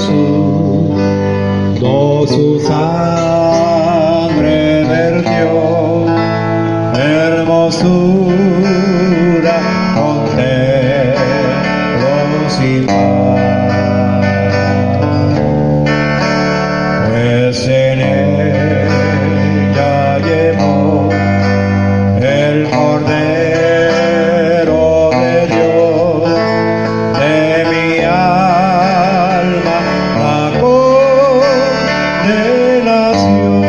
Jesús, su sangre vertió, hermosura, conteros y paz, pues en ella llevó el Cordero de Dios de mi alma la condenación.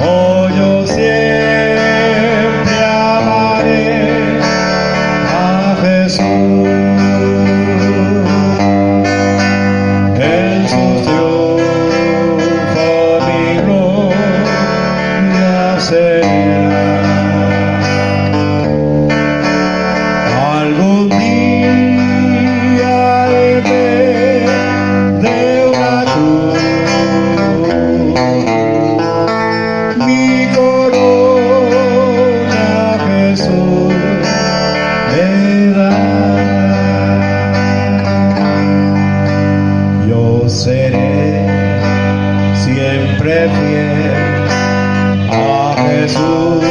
Oh, yo siempre amaré a Jesús. En sus triunfos mi gloria será. Algún día en vez de una cruz mi corona Jesús me dará. Yo seré siempre fiel a Jesús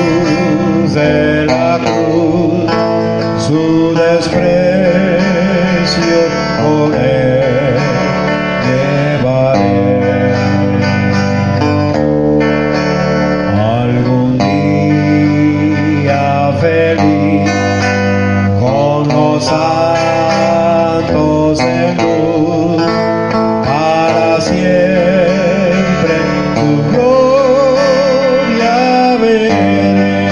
de la cruz, su desprecio por él llevaré. Algún día feliz con los santos en luz, para siempre tu gloria veré.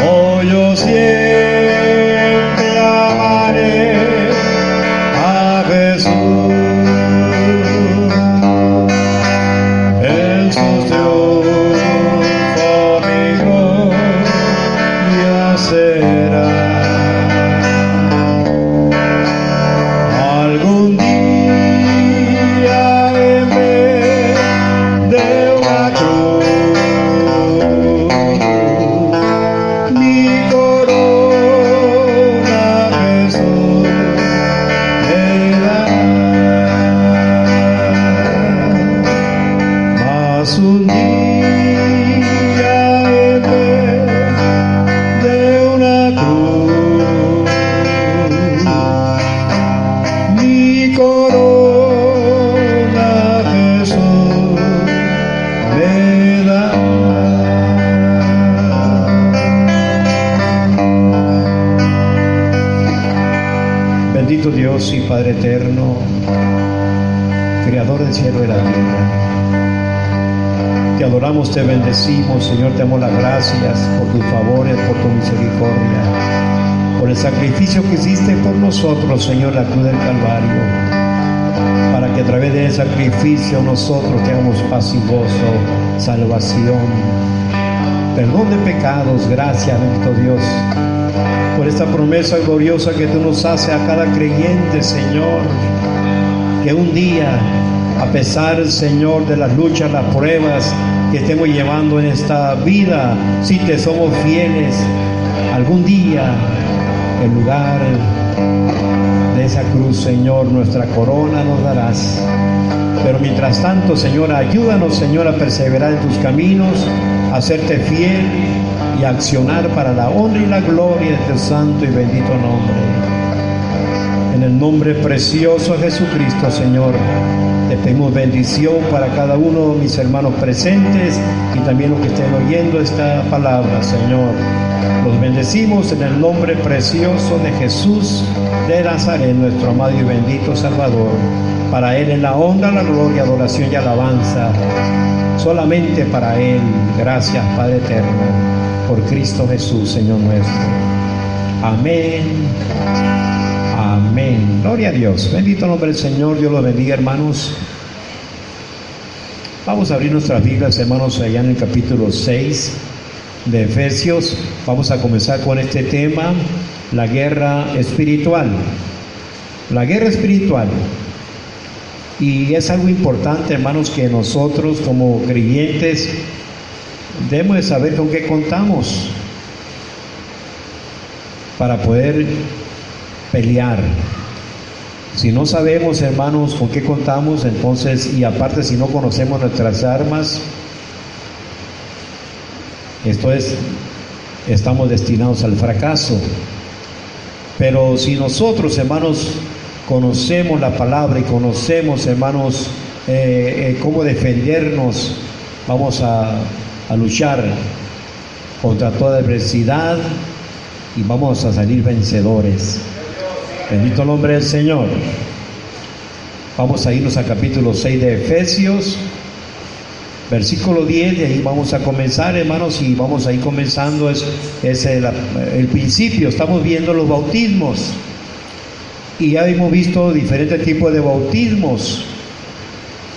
Oh, yo siempre amaré a Jesús. En sus triunfos mi gloria será. Algún día en vez de una cruz mi corona Jesús me dará. Mas un día en vez de una cruz mi corona Jesús me dará. Bendito Dios y Padre eterno, Creador del cielo y la tierra, te adoramos, te bendecimos, Señor, te damos las gracias por tus favores, por tu misericordia, por el sacrificio que hiciste por nosotros, Señor, la cruz del Calvario, para que a través de ese sacrificio nosotros tengamos paz y gozo, salvación, perdón de pecados. Gracias, bendito Dios, por esta promesa gloriosa que tú nos haces a cada creyente, Señor, que un día, a pesar, Señor, de las luchas, las pruebas que estemos llevando en esta vida, si te somos fieles, algún día, en lugar de esa cruz, Señor, nuestra corona nos darás. Pero mientras tanto, Señor, ayúdanos, Señor, a perseverar en tus caminos, a serte fiel y a accionar para la honra y la gloria de tu santo y bendito nombre. En el nombre precioso de Jesucristo, Señor, te pedimos bendición para cada uno de mis hermanos presentes y también los que estén oyendo esta palabra, Señor. Los bendecimos en el nombre precioso de Jesús de Nazaret, nuestro amado y bendito Salvador. Para Él es la honra, la gloria, adoración y alabanza. Solamente para Él. Gracias, Padre eterno, por Cristo Jesús, Señor nuestro. Amén. Amén. Gloria a Dios. Bendito nombre del Señor. Dios los bendiga, hermanos. Vamos a abrir nuestras Biblias, hermanos, allá en el capítulo 6 de Efesios. Vamos a comenzar con este tema, la guerra espiritual. La guerra espiritual. Y es algo importante, hermanos, que nosotros como creyentes debemos de saber con qué contamos. para poder pelear. Si no sabemos, hermanos, con qué contamos, entonces, y aparte si no conocemos nuestras armas, estamos destinados al fracaso. Pero si nosotros, hermanos, conocemos la palabra y conocemos, hermanos, cómo defendernos, vamos a luchar contra toda adversidad y vamos a salir vencedores. Bendito el nombre del Señor. Vamos a irnos al capítulo 6 de Efesios, versículo 10, de ahí vamos a comenzar, hermanos, y vamos a ir comenzando, es el principio. Estamos viendo los bautismos, y ya hemos visto diferentes tipos de bautismos,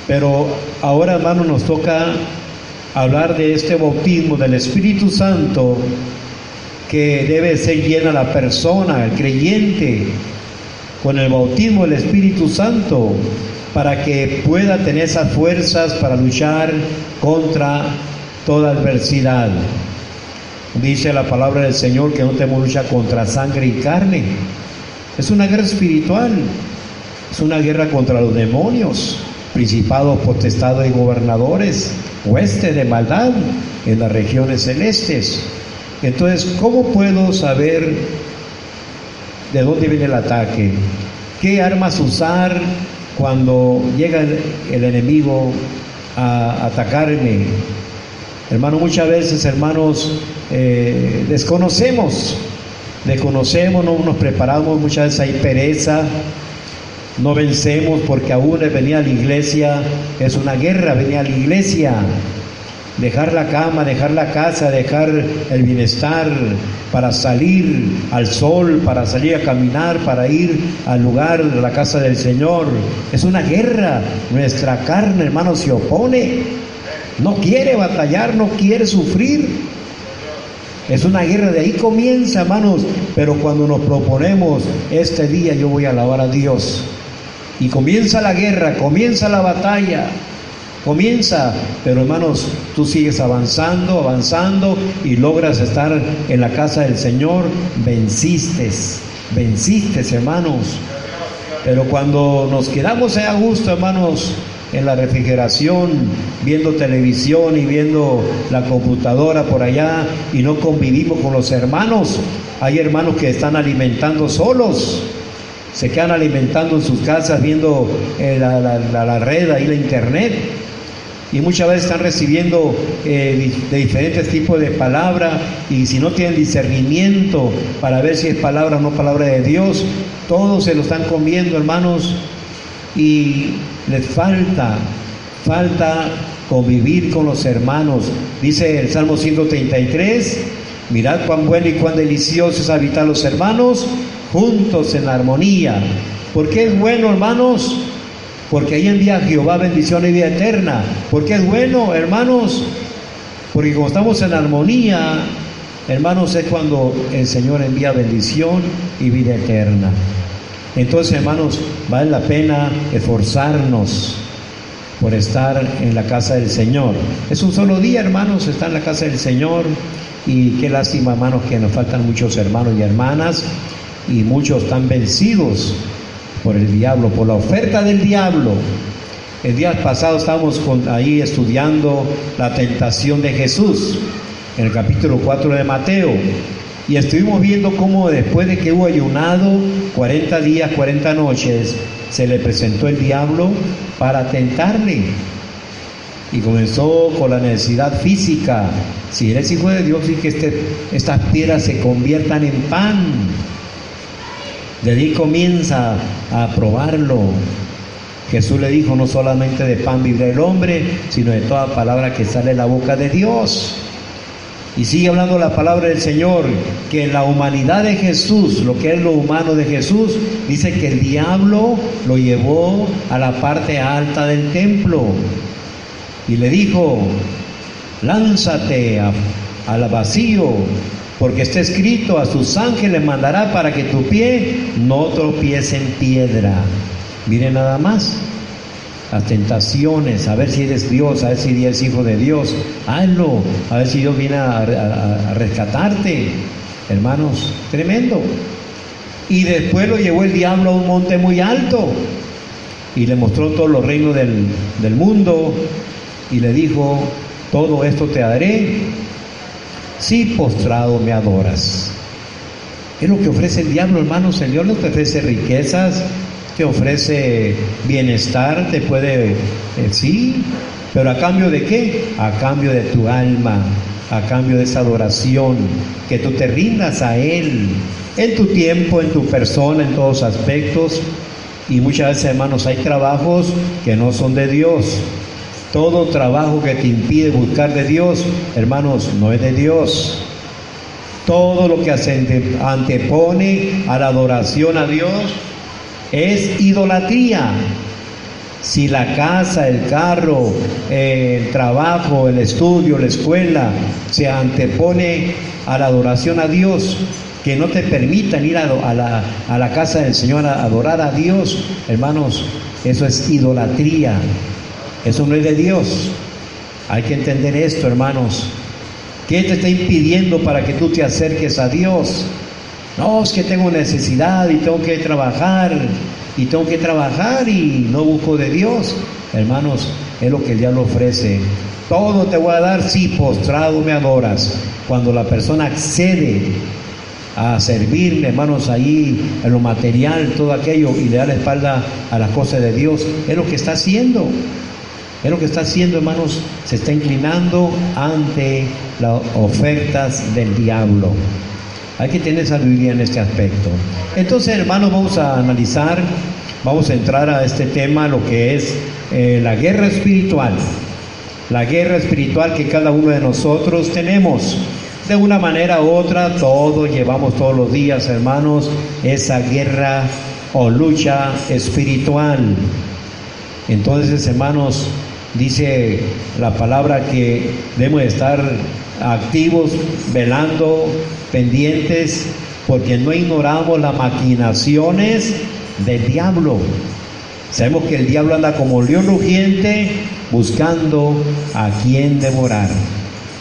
pero ahora, hermanos, nos toca hablar de este bautismo del Espíritu Santo, que debe ser llena la persona, el creyente, con el bautismo del Espíritu Santo, para que pueda tener esas fuerzas para luchar contra toda adversidad. Dice la palabra del Señor que no tenemos lucha contra sangre y carne. Es una guerra espiritual, es una guerra contra los demonios, principados, potestades y gobernadores, huestes de maldad en las regiones celestes. Entonces, ¿cómo puedo saber de dónde viene el ataque? ¿Qué armas usar cuando llega el enemigo a atacarme? Hermanos, muchas veces, hermanos, desconocemos, no nos preparamos, muchas veces hay pereza, no vencemos, porque aún venir a la iglesia es una guerra, venir a la iglesia, dejar la cama, dejar la casa, dejar el bienestar para salir al sol, para salir a caminar, para ir al lugar de la casa del Señor. Es una guerra. Nuestra carne, hermanos, se opone, no quiere batallar, no quiere sufrir. Es una guerra, de ahí comienza, hermanos. Pero cuando nos proponemos, este día yo voy a alabar a Dios, y comienza la guerra, comienza la batalla, comienza, pero hermanos, tú sigues avanzando y logras estar en la casa del Señor. Venciste, hermanos. Pero cuando nos quedamos a gusto, hermanos, en la refrigeración, viendo televisión y viendo la computadora por allá, y no convivimos con los hermanos, hay hermanos que están alimentando solos, se quedan alimentando en sus casas viendo la red, ahí la internet, y muchas veces están recibiendo de diferentes tipos de palabra, y si no tienen discernimiento para ver si es palabra o no palabra de Dios, todos se lo están comiendo, hermanos, y les falta convivir con los hermanos. Dice el Salmo 133, mirad cuán bueno y cuán delicioso es habitar los hermanos juntos en armonía. ¿Por qué es bueno, hermanos? Porque ahí envía Jehová bendición y vida eterna. ¿Por qué es bueno, hermanos? Porque como estamos en armonía, hermanos, es cuando el Señor envía bendición y vida eterna. Entonces, hermanos, vale la pena esforzarnos por estar en la casa del Señor. Es un solo día, hermanos, estar en la casa del Señor, y qué lástima, hermanos, que nos faltan muchos hermanos y hermanas, y muchos están vencidos por el diablo, por la oferta del diablo. El día pasado estábamos ahí estudiando la tentación de Jesús en el capítulo 4 de Mateo, y estuvimos viendo cómo después de que hubo ayunado 40 días, 40 noches, se le presentó el diablo para tentarle, y comenzó con la necesidad física. Si eres hijo de Dios, y que estas piedras se conviertan en pan. De ahí comienza a probarlo. Jesús le dijo, no solamente de pan vivirá el hombre, sino de toda palabra que sale de la boca de Dios. Y sigue hablando la palabra del Señor, que en la humanidad de Jesús, lo que es lo humano de Jesús, dice que el diablo lo llevó a la parte alta del templo y le dijo, lánzate al vacío, porque está escrito, a sus ángeles mandará para que tu pie no tropiece en piedra. Miren nada más, las tentaciones, a ver si eres Dios, a ver si eres hijo de Dios, hazlo, a ver si Dios viene a rescatarte. Hermanos, tremendo. Y después lo llevó el diablo a un monte muy alto y le mostró todos los reinos del mundo y le dijo: todo esto te daré si postrado me adoras. Es lo que ofrece el diablo, hermanos. El diablo te ofrece riquezas, te ofrece bienestar, te puede, sí, pero ¿a cambio de qué? A cambio de tu alma, a cambio de esa adoración, que tú te rindas a Él, en tu tiempo, en tu persona, en todos aspectos. Y muchas veces, hermanos, hay trabajos que no son de Dios. Todo trabajo que te impide buscar de Dios, hermanos, no es de Dios. Todo lo que antepone a la adoración a Dios es idolatría. Si la casa, el carro, el trabajo, el estudio, la escuela se antepone a la adoración a Dios, que no te permitan ir a la casa del Señor a adorar a Dios, hermanos, eso es idolatría. Eso no es de Dios. Hay que entender esto, hermanos. ¿Qué te está impidiendo para que tú te acerques a Dios? No, es que tengo necesidad y tengo que trabajar y no busco de Dios. Hermanos, es lo que el diablo ofrece. Todo te voy a dar si postrado me adoras. Cuando la persona accede a servirle, hermanos, ahí en lo material, todo aquello, y le da la espalda a las cosas de Dios, es lo que está haciendo. Es lo que está haciendo, hermanos. Se está inclinando ante las ofertas del diablo. Hay que tener sabiduría en este aspecto. Entonces, hermanos, vamos a analizar, vamos a entrar a este tema, lo que es la guerra espiritual. La guerra espiritual que cada uno de nosotros tenemos. De una manera u otra, todos llevamos todos los días, hermanos, esa guerra o lucha espiritual. Entonces, hermanos, dice la palabra que debemos estar activos, velando, pendientes, porque no ignoramos las maquinaciones del diablo. Sabemos que el diablo anda como león rugiente buscando a quien devorar.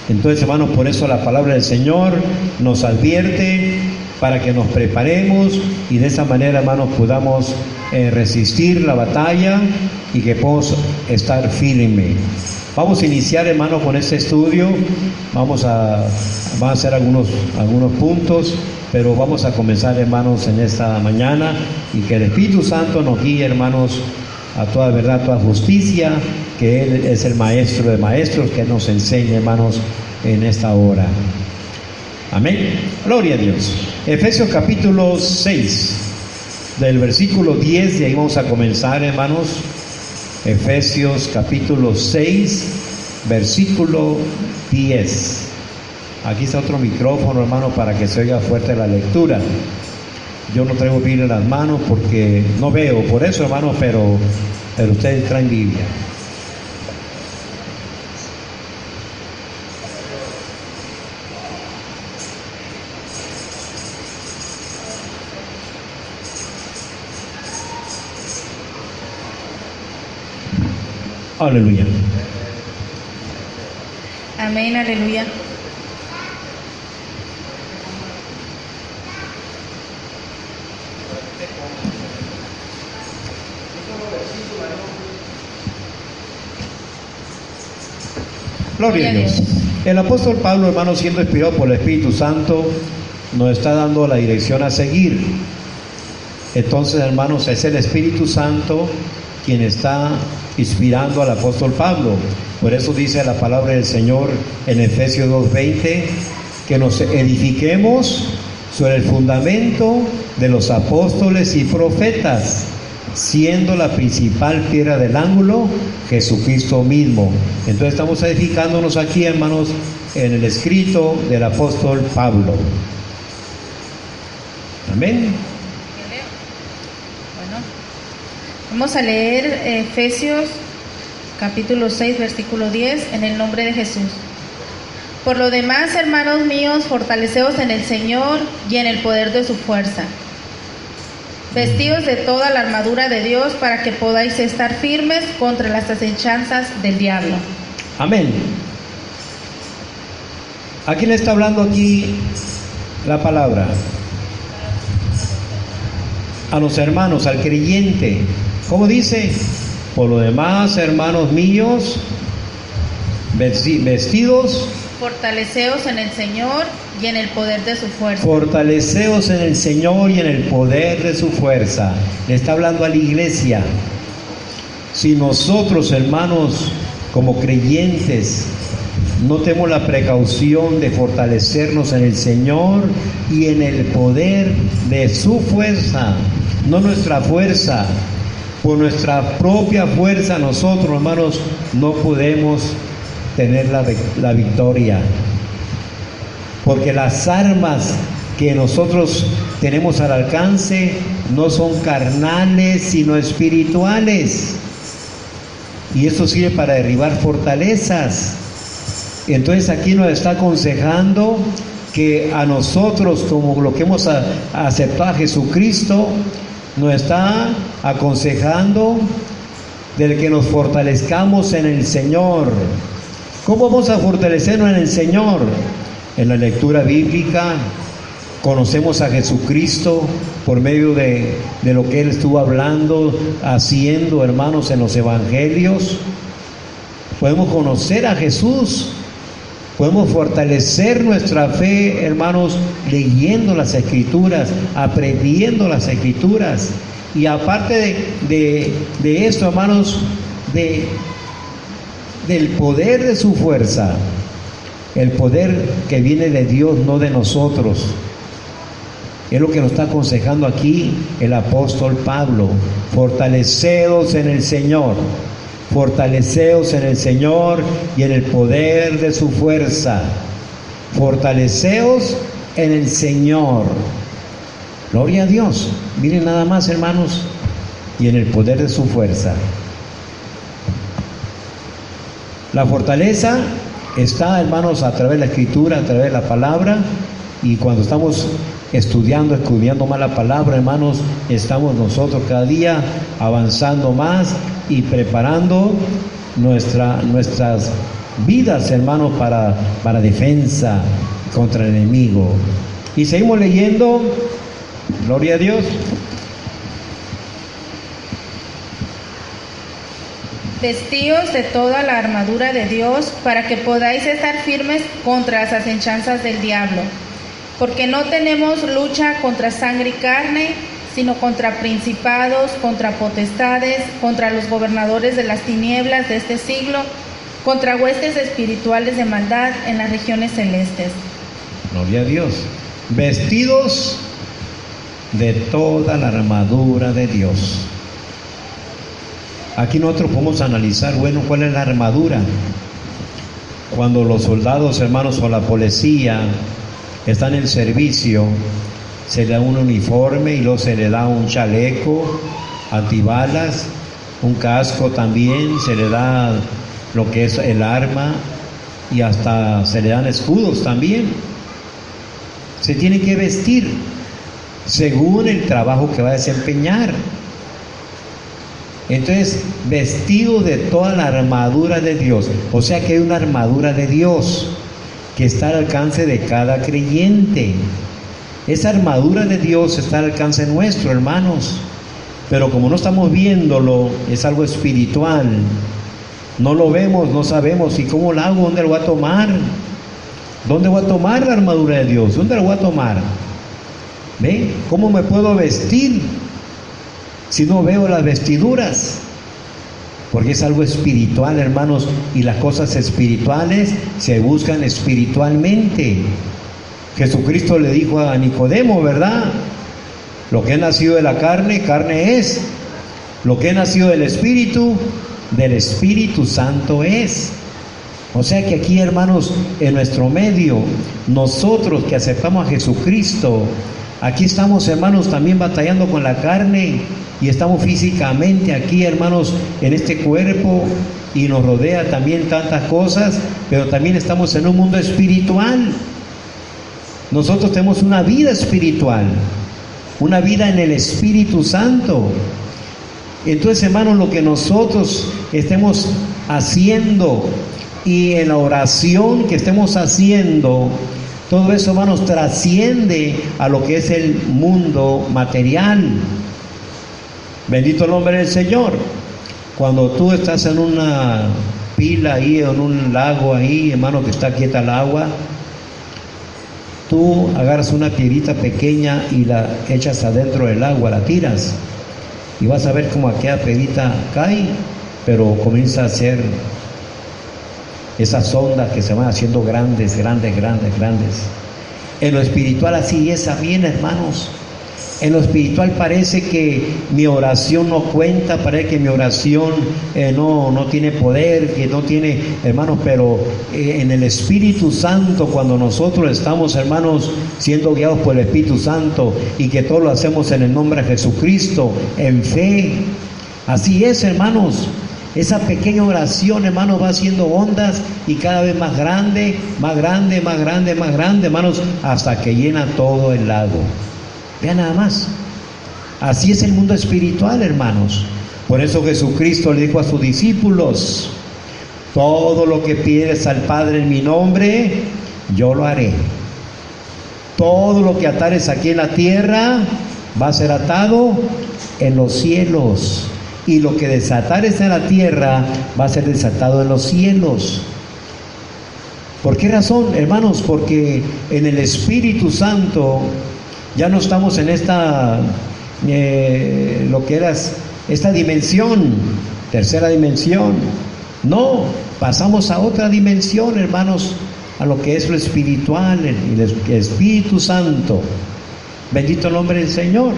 Entonces, hermanos, por eso la palabra del Señor nos advierte para que nos preparemos y de esa manera, hermanos, podamos resistir la batalla y que podamos estar firmes. Vamos a iniciar, hermanos, con este estudio. Vamos a hacer algunos puntos, pero vamos a comenzar, hermanos, en esta mañana, y que el Espíritu Santo nos guíe, hermanos, a toda verdad, a toda justicia, que Él es el Maestro de Maestros, que nos enseñe, hermanos, en esta hora. Amén. Gloria a Dios. Efesios capítulo 6, del versículo 10, de ahí vamos a comenzar, hermanos. Efesios capítulo 6, versículo 10. Aquí está otro micrófono, hermano, para que se oiga fuerte la lectura. Yo no traigo Biblia en las manos porque no veo, por eso, hermano, pero ustedes traen Biblia. Aleluya. Amén, aleluya. Gloria a Dios. El apóstol Pablo, hermano, siendo inspirado por el Espíritu Santo, nos está dando la dirección a seguir. Entonces, hermanos, es el Espíritu Santo quien está inspirando al apóstol Pablo. Por eso dice la palabra del Señor en Efesios 2:20, que nos edifiquemos sobre el fundamento de los apóstoles y profetas, siendo la principal piedra del ángulo Jesucristo mismo. Entonces estamos edificándonos aquí, hermanos, en el escrito del apóstol Pablo. Amén. Vamos a leer Efesios capítulo 6, versículo 10, en el nombre de Jesús. Por lo demás, hermanos míos, fortaleceos en el Señor y en el poder de su fuerza. Vestidos de toda la armadura de Dios para que podáis estar firmes contra las acechanzas del diablo. Amén. ¿A quién le está hablando aquí la palabra. A los hermanos, al creyente. ¿Cómo dice? Por lo demás, hermanos míos, vestidos. Fortaleceos en el Señor y en el poder de su fuerza. Fortaleceos en el Señor y en el poder de su fuerza. Le está hablando a la iglesia. Si nosotros, hermanos, como creyentes, no tenemos la precaución de fortalecernos en el Señor y en el poder de su fuerza, no nuestra fuerza, por nuestra propia fuerza nosotros, hermanos, no podemos tener la victoria, porque las armas que nosotros tenemos al alcance no son carnales sino espirituales, y eso sirve para derribar fortalezas. Entonces aquí nos está aconsejando que a nosotros, como lo que hemos aceptado a Jesucristo, nos está aconsejando de que nos fortalezcamos en el Señor. ¿Cómo vamos a fortalecernos en el Señor? En la lectura bíblica, conocemos a Jesucristo por medio de lo que Él estuvo hablando, haciendo, hermanos, en los evangelios. Podemos conocer a Jesús, podemos fortalecer nuestra fe, hermanos, leyendo las Escrituras, aprendiendo las Escrituras. Y aparte de esto, hermanos, del poder de su fuerza, el poder que viene de Dios, no de nosotros. Es lo que nos está aconsejando aquí el apóstol Pablo. Fortaleceos en el Señor. Fortaleceos en el Señor y en el poder de su fuerza. Fortaleceos en el Señor. Gloria a Dios. Miren nada más, hermanos. Y en el poder de su fuerza. La fortaleza está, hermanos, a través de la Escritura, a través de la palabra. Y cuando estamos estudiando más la palabra, hermanos, estamos nosotros cada día avanzando más y preparando nuestras vidas, hermanos, para defensa contra el enemigo. Y seguimos leyendo, gloria a Dios. Vestíos de toda la armadura de Dios para que podáis estar firmes contra las acechanzas del diablo. Porque no tenemos lucha contra sangre y carne, sino contra principados, contra potestades, contra los gobernadores de las tinieblas de este siglo, contra huestes espirituales de maldad en las regiones celestes. Gloria a Dios. Vestidos de toda la armadura de Dios. Aquí nosotros podemos analizar, bueno, ¿cuál es la armadura? Cuando los soldados, hermanos, o la policía están en servicio, se le da un uniforme y luego se le da un chaleco antibalas, un casco también, se le da lo que es el arma y hasta se le dan escudos también. Se tiene que vestir según el trabajo que va a desempeñar. Entonces, vestido de toda la armadura de Dios, o sea que hay una armadura de Dios que está al alcance de cada creyente. Esa armadura de Dios está al alcance nuestro, hermanos, pero como no estamos viéndolo, es algo espiritual, no lo vemos, no sabemos, ¿y cómo lo hago? ¿Dónde lo voy a tomar? ¿Dónde voy a tomar la armadura de Dios? ¿Dónde la voy a tomar? ¿Ve? ¿Cómo me puedo vestir si no veo las vestiduras? Porque es algo espiritual, hermanos, y las cosas espirituales se buscan espiritualmente. Jesucristo le dijo a Nicodemo, ¿verdad? Lo que ha nacido de la carne, carne es. Lo que ha nacido del Espíritu Santo es. O sea que aquí, hermanos, en nuestro medio, nosotros que aceptamos a Jesucristo, aquí estamos, hermanos, también batallando con la carne y estamos físicamente aquí, hermanos, en este cuerpo y nos rodea también tantas cosas, pero también estamos en un mundo espiritual. Nosotros tenemos una vida espiritual, una vida en el Espíritu Santo. Entonces, hermanos, lo que nosotros estemos haciendo y en la oración que estemos haciendo, Todo eso, hermanos, trasciende a lo que es el mundo material. Bendito el nombre del Señor. Cuando tú estás en una pila ahí, en un lago ahí, hermano, que está quieta el agua, tú agarras una piedrita pequeña y la echas adentro del agua, la tiras, y vas a ver cómo aquella piedrita cae, pero comienza a hacer esas ondas que se van haciendo grandes, grandes, grandes, grandes. En lo espiritual así es también, hermanos. En lo espiritual parece que mi oración no cuenta, parece que mi oración no tiene poder, que no tiene, hermanos, pero en el Espíritu Santo, cuando nosotros estamos, hermanos, siendo guiados por el Espíritu Santo y que todo lo hacemos en el nombre de Jesucristo, en fe, así es, hermanos. Esa pequeña oración, hermanos, va haciendo ondas y cada vez más grande, más grande, más grande, más grande, hermanos, hasta que llena todo el lago. Vean nada más. Así es el mundo espiritual, hermanos. Por eso Jesucristo le dijo a sus discípulos: todo lo que pides al Padre en mi nombre, yo lo haré. Todo lo que atares aquí en la tierra va a ser atado en los cielos. Y lo que desatares en la tierra va a ser desatado en los cielos. ¿Por qué razón, hermanos? Porque en el Espíritu Santo ya no estamos en esta, lo que era esta dimensión, tercera dimensión. No, pasamos a otra dimensión, hermanos, a lo que es lo espiritual, el Espíritu Santo. Bendito el nombre del Señor.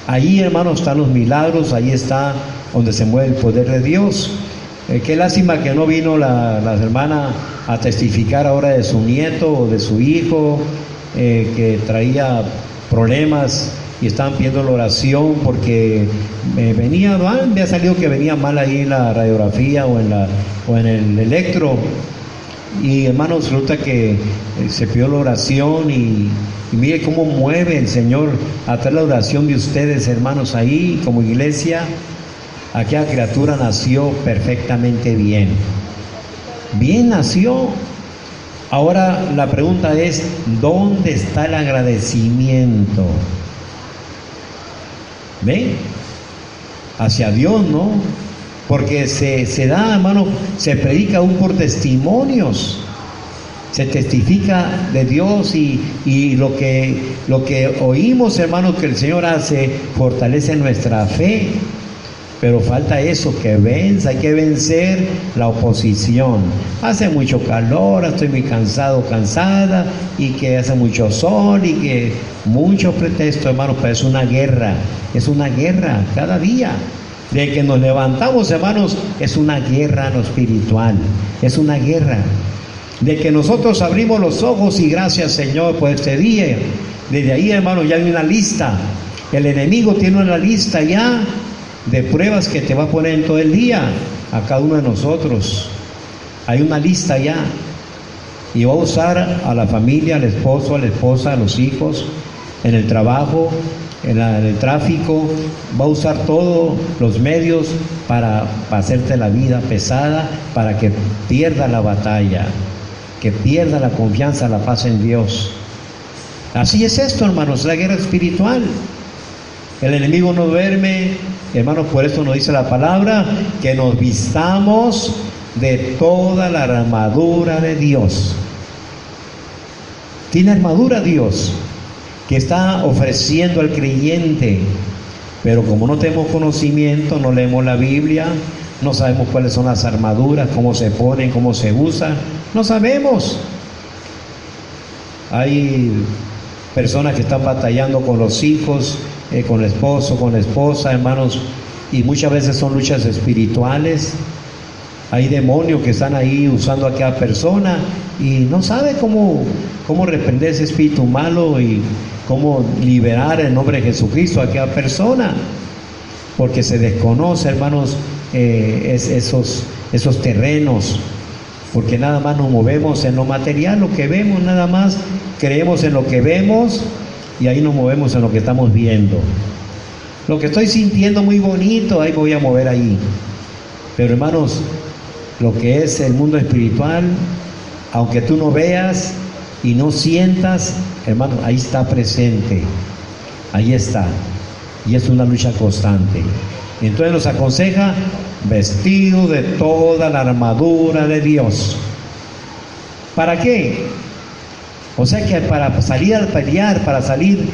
Ahí, hermanos, están los milagros, ahí está donde se mueve el poder de Dios. Qué lástima que no vino la hermana a testificar ahora de su nieto o de su hijo, que traía problemas y estaban pidiendo la oración porque había salido que venía mal ahí en la radiografía o en el electro. Y hermanos, resulta que se pidió la oración y mire cómo mueve el Señor a través de la oración de ustedes, hermanos, ahí como iglesia. Aquella criatura nació perfectamente bien. Bien nació. Ahora la pregunta es, ¿dónde está el agradecimiento? ¿Ven? Hacia Dios, ¿no? Porque se da, hermano, se predica aún por testimonios. Se testifica de Dios y lo que oímos, hermanos, que el Señor hace, fortalece nuestra fe. Pero falta eso, que vence, hay que vencer la oposición. Hace mucho calor, estoy muy cansado, cansada, y que hace mucho sol, y que muchos pretextos, hermanos, pero es una guerra cada día. De que nos levantamos, hermanos, es una guerra en lo espiritual, es una guerra. De que nosotros abrimos los ojos y gracias, Señor, por este día. Desde ahí, hermanos, ya hay una lista. El enemigo tiene una lista ya de pruebas que te va a poner en todo el día a cada uno de nosotros. Hay una lista ya y va a usar a la familia, al esposo, a la esposa, a los hijos, en el trabajo, en el tráfico. Va a usar todos los medios para hacerte la vida pesada, para que pierda la batalla, que pierda la confianza, la paz en Dios. Así es esto, hermanos, la guerra espiritual. El enemigo no duerme, hermanos, por eso nos dice la palabra que nos vistamos de toda la armadura de Dios. Tiene armadura Dios que está ofreciendo al creyente, pero como no tenemos conocimiento, no leemos la Biblia, no sabemos cuáles son las armaduras, cómo se ponen, cómo se usan, no sabemos. Hay personas que están batallando con los hijos, con el esposo, con la esposa, hermanos, y muchas veces son luchas espirituales. Hay demonios que están ahí usando a aquella persona y no sabe cómo reprender ese espíritu malo y cómo liberar en nombre de Jesucristo a aquella persona, porque se desconoce, hermanos, esos terrenos, porque nada más nos movemos en lo material, lo que vemos, nada más creemos en lo que vemos y ahí nos movemos en lo que estamos viendo. Lo que estoy sintiendo muy bonito, ahí voy a mover ahí. Pero hermanos, lo que es el mundo espiritual, aunque tú no veas, y no sientas, hermano, ahí está presente, ahí está, y es una lucha constante. Entonces nos aconseja vestido de toda la armadura de Dios. ¿Para qué? O sea que para salir a pelear, para salir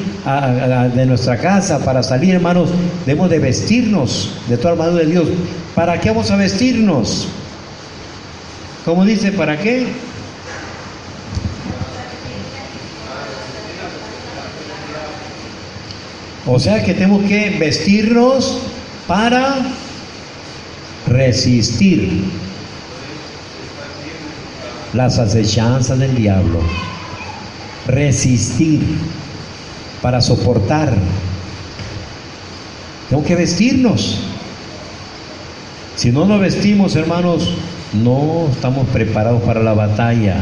de nuestra casa, para salir, hermanos, debemos de vestirnos de toda la armadura de Dios. ¿Para qué vamos a vestirnos? ¿Cómo dice? ¿Para qué? O sea que tenemos que vestirnos para resistir las acechanzas del diablo. Resistir para soportar. Tengo que vestirnos. Si no nos vestimos, hermanos, no estamos preparados para la batalla.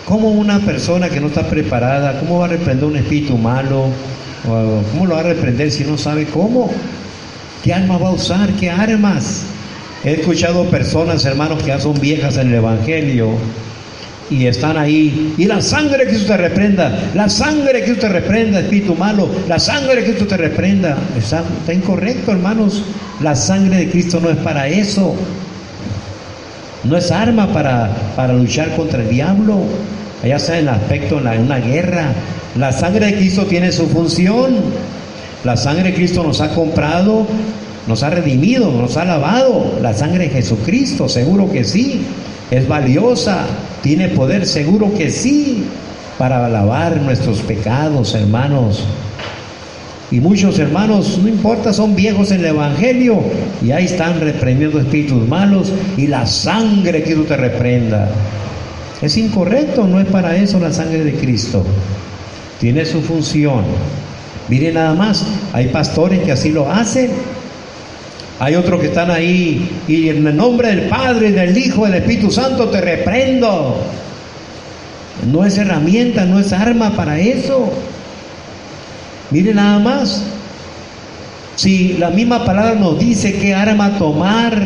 ¿Cómo una persona que no está preparada, cómo va a reprender un espíritu malo? ¿Cómo lo va a reprender si no sabe cómo? ¿Qué armas va a usar? ¿Qué armas? He escuchado personas, hermanos, que ya son viejas en el Evangelio y están ahí, y la sangre que Cristo te reprenda, la sangre que Cristo te reprenda, espíritu malo, la sangre que Cristo te reprenda. Está incorrecto, hermanos. La sangre de Cristo no es para eso. No es arma para luchar contra el diablo, allá sea en el aspecto, en una guerra. La sangre de Cristo tiene su función. La sangre de Cristo nos ha comprado, nos ha redimido, nos ha lavado. La sangre de Jesucristo, seguro que sí. Es valiosa, tiene poder, seguro que sí, para lavar nuestros pecados, hermanos. Y muchos hermanos, no importa, son viejos en el Evangelio y ahí están reprendiendo espíritus malos, y la sangre que Cristo te reprenda. Es incorrecto, no es para eso la sangre de Cristo. Tiene su función. Miren nada más, hay pastores que así lo hacen. Hay otros que están ahí, y en el nombre del Padre, del Hijo, del Espíritu Santo te reprendo. No es herramienta, no es arma para eso. Miren nada más, si la misma palabra nos dice qué arma tomar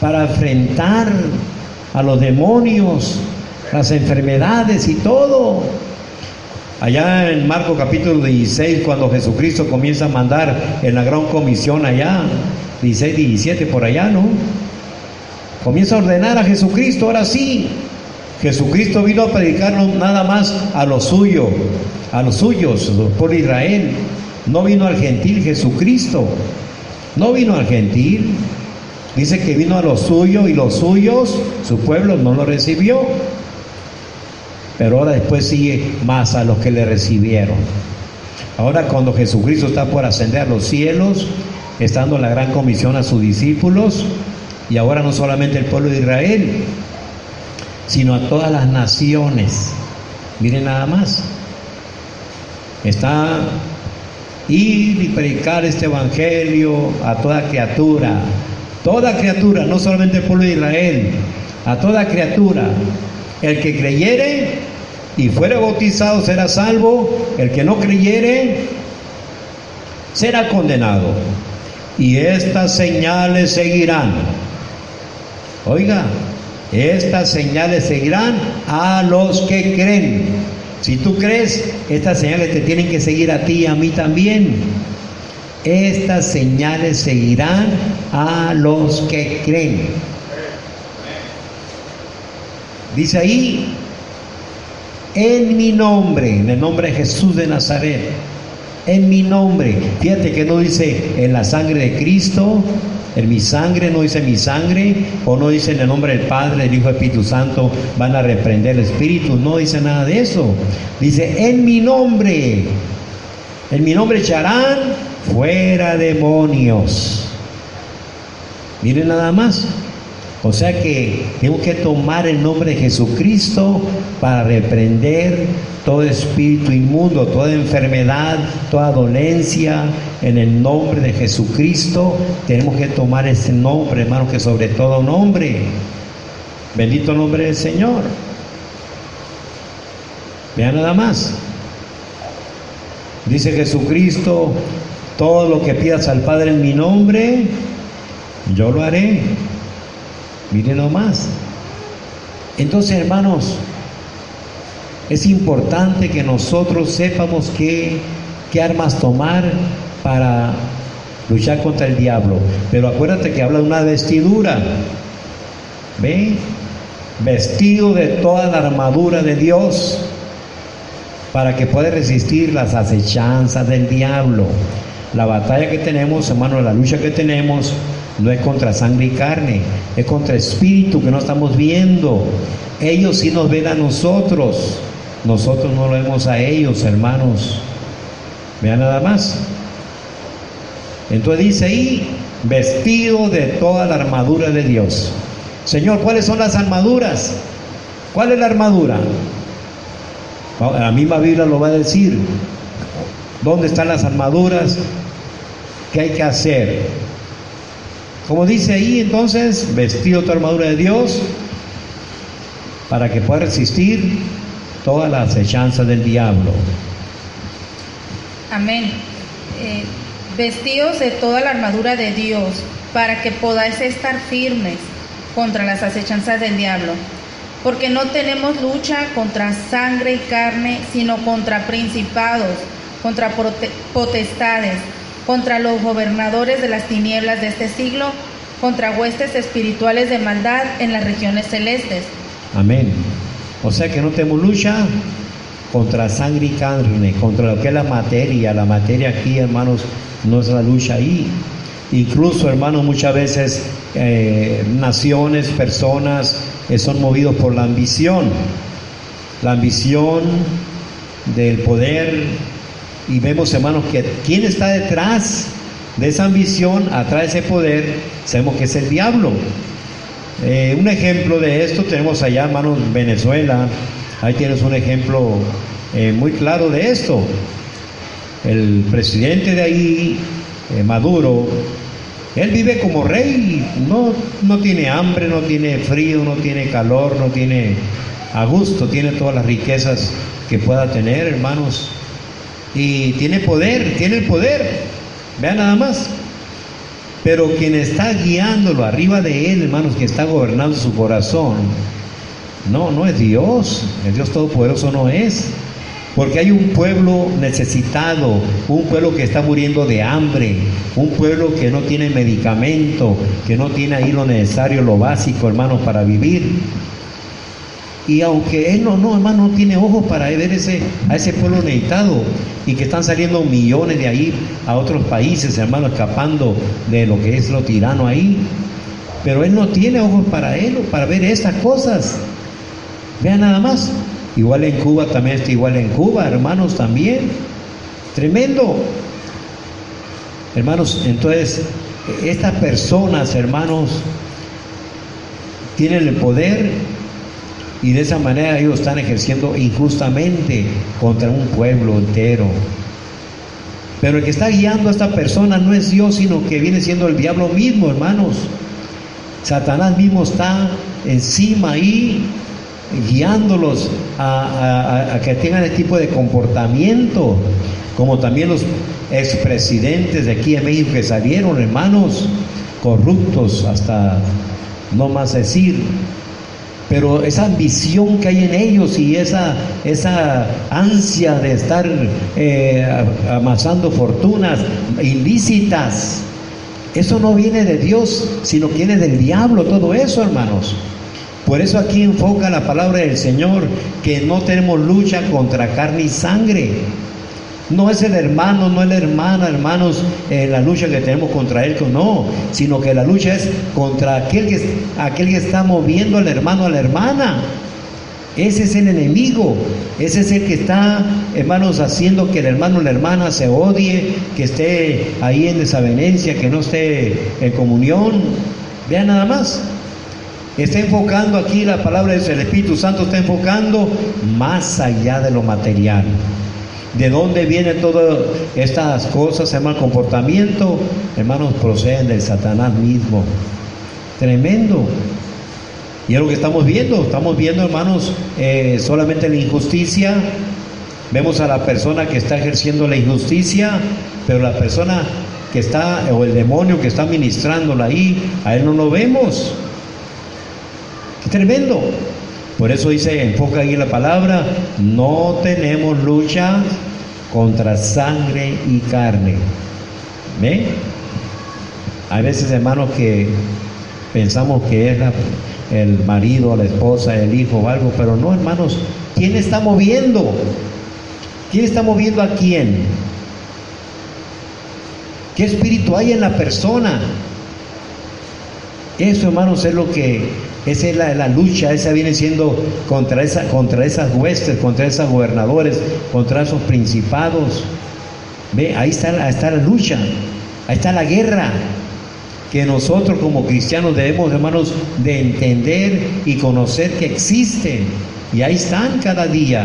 para enfrentar a los demonios, las enfermedades y todo. Allá en Marcos capítulo 16, cuando Jesucristo comienza a mandar en la gran comisión allá, 16, 17 por allá, ¿no? Comienza a ordenar a Jesucristo, ahora sí. Jesucristo vino a predicar nada más a los suyos, por Israel. No vino al gentil Jesucristo. No vino al gentil. Dice que vino a los suyos, y los suyos, su pueblo, no lo recibió. Pero ahora después sigue más a los que le recibieron. Ahora cuando Jesucristo está por ascender a los cielos, está dando la gran comisión a sus discípulos, y ahora no solamente el pueblo de Israel, sino a todas las naciones. Miren nada más. Está ir y predicar este evangelio a toda criatura, no solamente el pueblo de Israel, a toda criatura. El que creyere y fuere bautizado será salvo, el que no creyere será condenado. Y estas señales seguirán. Oiga, estas señales seguirán a los que creen. Si tú crees, estas señales te tienen que seguir a ti y a mí también. Estas señales seguirán a los que creen. Dice ahí, en mi nombre, en el nombre de Jesús de Nazaret, en mi nombre. Fíjate que no dice en la sangre de Cristo, en mi sangre, no dice mi sangre, o no dice en el nombre del Padre, del Hijo, del Espíritu Santo, van a reprender el Espíritu. No dice nada de eso. Dice, en mi nombre echarán fuera demonios. Miren nada más. O sea que tenemos que tomar el nombre de Jesucristo para reprender todo espíritu inmundo, toda enfermedad, toda dolencia. En el nombre de Jesucristo tenemos que tomar ese nombre, hermano, que sobre todo nombre. Bendito el nombre del Señor. Vean nada más. Dice Jesucristo, todo lo que pidas al Padre en mi nombre, yo lo haré. Miren nomás. Entonces, hermanos, Es importante que nosotros sepamos qué armas tomar para luchar contra el diablo. Pero acuérdate que habla de una vestidura. ¿Ve? Vestido de toda la armadura de Dios para que pueda resistir las acechanzas del diablo. La batalla que tenemos, hermanos, la lucha que tenemos no es contra sangre y carne, es contra espíritu que no estamos viendo. Ellos sí nos ven a nosotros, nosotros no lo vemos a ellos, hermanos. Vean nada más. Entonces dice ahí, vestido de toda la armadura de Dios. Señor, ¿cuáles son las armaduras? ¿Cuál es la armadura? La misma Biblia lo va a decir. ¿Dónde están las armaduras? ¿Qué hay que hacer? Como dice ahí, entonces, vestido de toda la armadura de Dios para que pueda resistir todas las acechanzas del diablo. Amén. Vestidos de toda la armadura de Dios para que podáis estar firmes contra las acechanzas del diablo. Porque no tenemos lucha contra sangre y carne, sino contra principados, contra potestades, contra los gobernadores de las tinieblas de este siglo, contra huestes espirituales de maldad en las regiones celestes. Amén. O sea que no tenemos lucha contra sangre y carne, contra lo que es la materia. La materia aquí, hermanos, no es la lucha ahí. Incluso, hermanos, muchas veces naciones, personas son movidos por la ambición del poder, y vemos, hermanos, que quién está detrás de esa ambición, atrás de ese poder, sabemos que es el diablo. Un ejemplo de esto tenemos allá, hermanos, Venezuela. Ahí tienes un ejemplo muy claro de esto. El presidente de ahí, Maduro, él vive como rey, no tiene hambre, no tiene frío, no tiene calor, no tiene a gusto, tiene todas las riquezas que pueda tener, hermanos, y tiene el poder, vean nada más. Pero quien está guiándolo arriba de él, hermanos, que está gobernando su corazón, no es Dios, el Dios Todopoderoso no es. Porque hay un pueblo necesitado, un pueblo que está muriendo de hambre, un pueblo que no tiene medicamento, que no tiene ahí lo necesario, lo básico, hermanos, para vivir. Y aunque él hermano, no tiene ojos para ver a ese pueblo necesitado, y que están saliendo millones de ahí a otros países, hermanos, escapando de lo que es lo tirano ahí. Pero él no tiene ojos para ver estas cosas. Vean nada más. Igual en Cuba también está igual en Cuba, hermanos, también. Tremendo. Hermanos, entonces, estas personas, hermanos, tienen el poder y de esa manera ellos están ejerciendo injustamente contra un pueblo entero. Pero el que está guiando a esta persona no es Dios, sino que viene siendo el diablo mismo, hermanos. Satanás mismo está encima ahí, guiándolos a que tengan este tipo de comportamiento, como también los expresidentes de aquí en México que salieron, hermanos, corruptos hasta no más decir. Pero esa ambición que hay en ellos y esa ansia de estar amasando fortunas ilícitas, eso no viene de Dios, sino que viene del diablo, todo eso, hermanos. Por eso aquí enfoca la palabra del Señor, que no tenemos lucha contra carne y sangre. No es el hermano, no es la hermana, hermanos, la lucha que tenemos contra él, no, sino que la lucha es contra aquel que está moviendo al hermano, a la hermana. Ese es el enemigo, ese es el que está, hermanos, haciendo que el hermano o la hermana se odie, que esté ahí en desavenencia, que no esté en comunión. Vean nada más. Está enfocando aquí la palabra del Espíritu Santo, está enfocando más allá de lo material. ¿De dónde vienen todas estas cosas, hermano? Comportamiento, hermanos, proceden del Satanás mismo. Tremendo. Y es lo que estamos viendo, hermanos, solamente la injusticia. Vemos a la persona que está ejerciendo la injusticia, pero la persona que está, o el demonio que está ministrándola ahí, a él no lo vemos. Qué tremendo. Por eso dice, enfoca ahí la palabra, no tenemos lucha contra sangre y carne. ¿Ve? Hay veces, hermanos, que pensamos que es el marido, la esposa, el hijo o algo, pero no, hermanos. ¿Quién está moviendo? ¿Quién está moviendo a quién? ¿Qué espíritu hay en la persona? Eso, hermanos, es lo que, esa es la lucha, esa viene siendo contra esas huestes, contra esos gobernadores, contra esos principados. Ve, ahí está la lucha, ahí está la guerra, que nosotros como cristianos debemos, hermanos, de entender y conocer que existen, y ahí están cada día.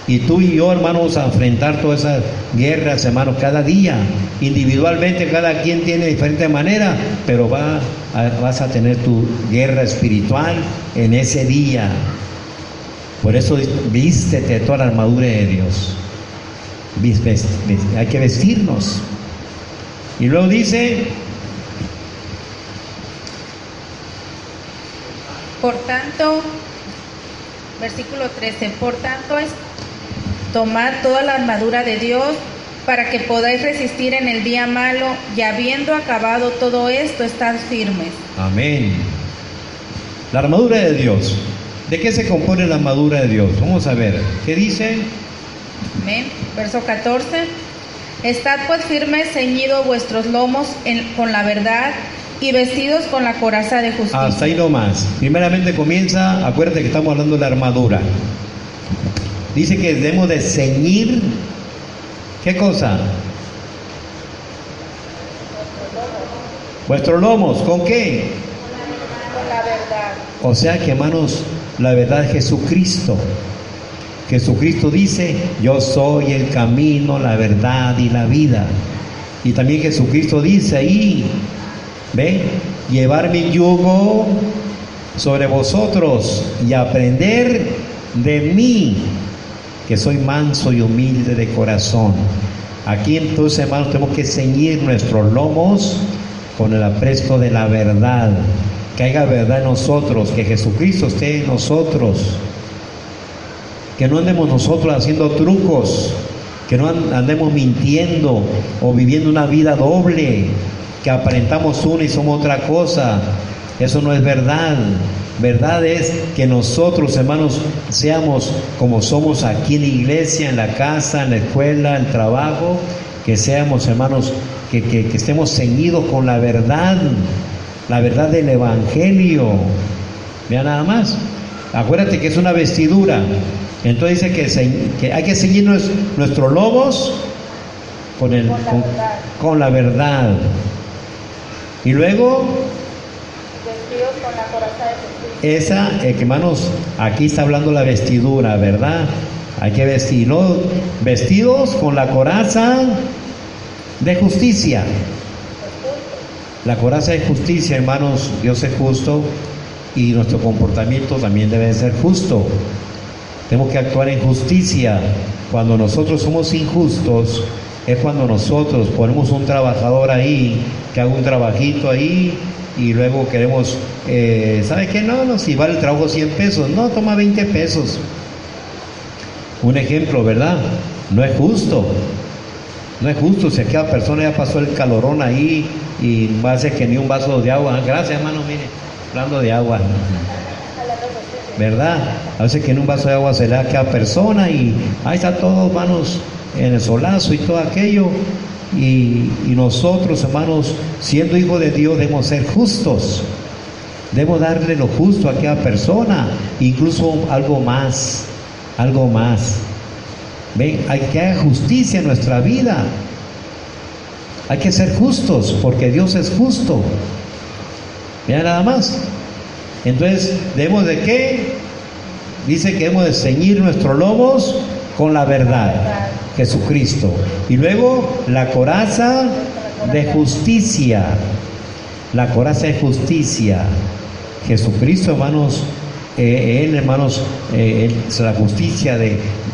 Y tú y yo, hermanos, a enfrentar todas esas guerras, hermanos, cada día. Individualmente cada quien tiene diferente manera, pero vas a tener tu guerra espiritual en ese día. Por eso vístete toda la armadura de Dios. Hay que vestirnos. Y luego dice, por tanto, versículo 13, por tanto es tomad toda la armadura de Dios para que podáis resistir en el día malo, y habiendo acabado todo esto, estad firmes. Amén. La armadura de Dios. ¿De qué se compone la armadura de Dios? Vamos a ver. ¿Qué dice? Amén. Verso 14. Estad pues firmes, ceñidos vuestros lomos con la verdad, y vestidos con la coraza de justicia. Hasta ahí nomás. Primeramente comienza, acuérdate que estamos hablando de la armadura. Dice que debemos de ceñir, ¿qué cosa? Vuestros lomos, ¿con qué? Con la verdad. O sea que, hermanos, la verdad es Jesucristo. Jesucristo dice, yo soy el camino, la verdad y la vida. Y también Jesucristo dice ahí, ¿ve? Llevar mi yugo sobre vosotros y aprender de mí, que soy manso y humilde de corazón. Aquí entonces, hermanos, tenemos que ceñir nuestros lomos con el apresto de la verdad, que haya verdad en nosotros, que Jesucristo esté en nosotros, que no andemos nosotros haciendo trucos, que no andemos mintiendo o viviendo una vida doble, que aparentamos una y somos otra cosa. Eso no es verdad. Verdad es que nosotros, hermanos, seamos como somos aquí en la iglesia, en la casa, en la escuela, en el trabajo, que seamos, hermanos, que estemos ceñidos con la verdad del Evangelio. Vean nada más. Acuérdate que es una vestidura. Entonces dice que hay que ceñir nuestros lomos con la verdad. Y luego vestidos con la coraza de justicia. Hermanos, aquí está hablando la vestidura, ¿verdad? Hay que vestir, ¿no? Vestidos con la coraza de justicia. La coraza de justicia, hermanos, Dios es justo y nuestro comportamiento también debe ser justo. Tenemos que actuar en justicia. Cuando nosotros somos injustos, es cuando nosotros ponemos un trabajador ahí, que haga un trabajito ahí, y luego queremos, ¿sabe qué? No, si vale el trabajo 100 pesos, no, toma 20 pesos. Un ejemplo, ¿verdad? No es justo. No es justo si aquella persona ya pasó el calorón ahí y va a ser que ni un vaso de agua. Gracias, hermano, mire, hablando de agua. ¿Verdad? A veces que en un vaso de agua se le da a aquella persona y ahí está todo, hermanos, en el solazo y todo aquello. Y nosotros, hermanos, siendo hijos de Dios, debemos ser justos. Debemos darle lo justo a aquella persona, incluso algo más. Ven, hay que hacer justicia en nuestra vida. Hay que ser justos, porque Dios es justo. Vean nada más. Entonces, ¿debemos de qué? Dice que debemos de ceñir nuestros lomos con la verdad, Jesucristo. Y luego, la coraza de justicia. La coraza de justicia. Jesucristo, hermanos, Él, hermanos, la justicia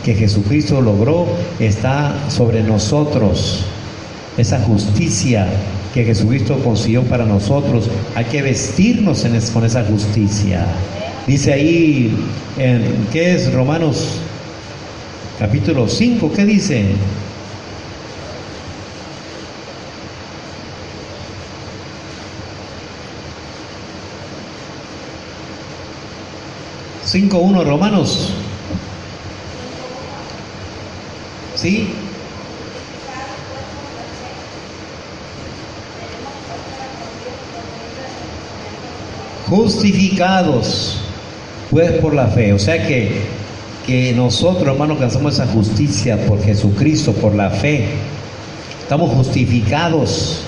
que Jesucristo logró está sobre nosotros. Esa justicia que Jesucristo consiguió para nosotros, hay que vestirnos con esa justicia. Dice ahí, ¿qué es Romanos capítulo 5? ¿Qué dice? (5:1) Romanos. ¿Sí? Justificados pues por la fe. O sea que nosotros, hermanos, alcanzamos esa justicia por Jesucristo, por la fe. Estamos justificados,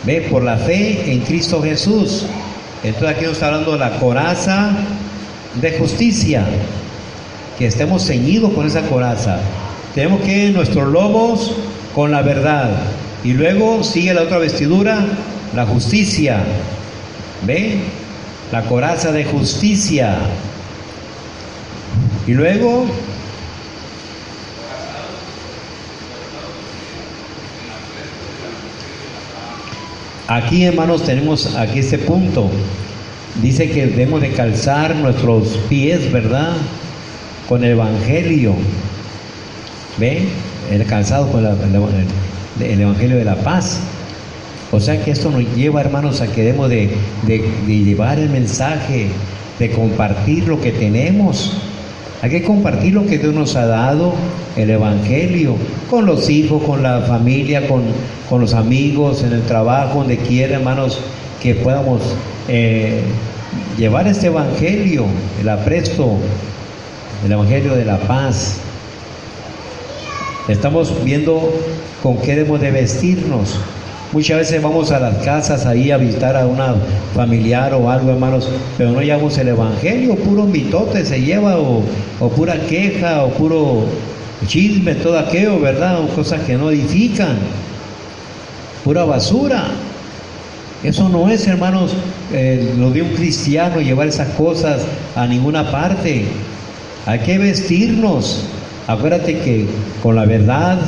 ¿ve? Por la fe en Cristo Jesús. Entonces aquí nos está hablando de la coraza de justicia, que estemos ceñidos con esa coraza. Tenemos que ir nuestros lomos con la verdad, y luego sigue la otra vestidura, la justicia, ¿ve? La coraza de justicia. Y luego aquí, hermanos, tenemos aquí este punto. Dice que debemos de calzar nuestros pies, ¿verdad?, con el Evangelio. ¿Ve? El calzado con el Evangelio de la paz. O sea que esto nos lleva, hermanos, a que debemos de llevar el mensaje, de compartir lo que tenemos. Hay que compartir lo que Dios nos ha dado, el Evangelio, con los hijos, con la familia, con los amigos, en el trabajo, donde quiera, hermanos, que podamos llevar este Evangelio, el apresto, el Evangelio de la paz. Estamos viendo con qué debemos de vestirnos. Muchas veces vamos a las casas ahí a visitar a una familiar o algo, hermanos, pero no llevamos el Evangelio, puro mitote se lleva, o pura queja, o puro chisme, todo aquello, ¿verdad? O cosas que no edifican, pura basura. Eso no es, hermanos, lo de un cristiano, llevar esas cosas a ninguna parte. Hay que vestirnos. Acuérdate que con la verdad,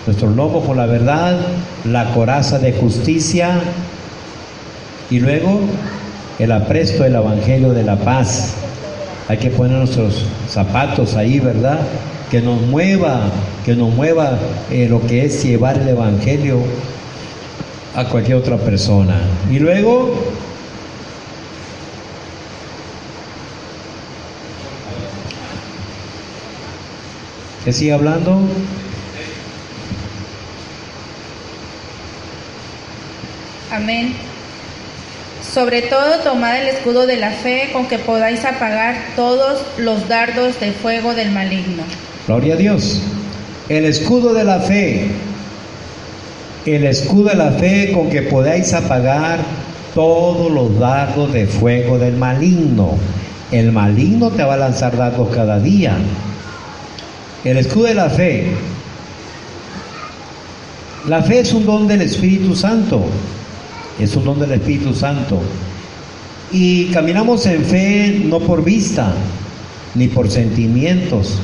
nuestros lomos con la verdad, la coraza de justicia, y luego el apresto del Evangelio de la paz. Hay que poner nuestros zapatos ahí, ¿verdad? Que nos mueva lo que es llevar el Evangelio a cualquier otra persona. Y luego ¿qué sigue hablando? Amén. Sobre todo, tomad el escudo de la fe, con que podáis apagar todos los dardos de fuego del maligno. Gloria a Dios. El escudo de la fe. El escudo de la fe, con que podáis apagar todos los dardos de fuego del maligno. El maligno te va a lanzar dardos cada día. El escudo de la fe. La fe es un don del Espíritu Santo. Es un don del Espíritu Santo. Y caminamos en fe no por vista, ni por sentimientos,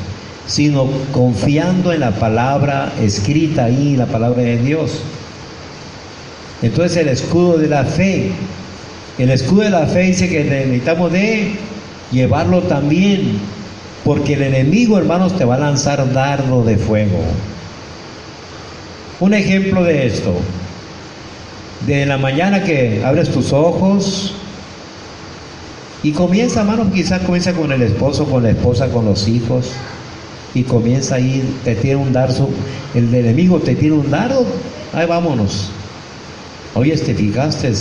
sino confiando en la palabra escrita ahí, la palabra de Dios. Entonces el escudo de la fe. El escudo de la fe dice que necesitamos de llevarlo también, porque el enemigo, hermanos, te va a lanzar dardo de fuego. Un ejemplo de esto: de la mañana que abres tus ojos y comienza, hermanos, quizás comienza con el esposo, con la esposa, con los hijos, y comienza ahí, te tira un dardo, el enemigo te tira un dardo, ahí vámonos. Oye, ¿te fijaste?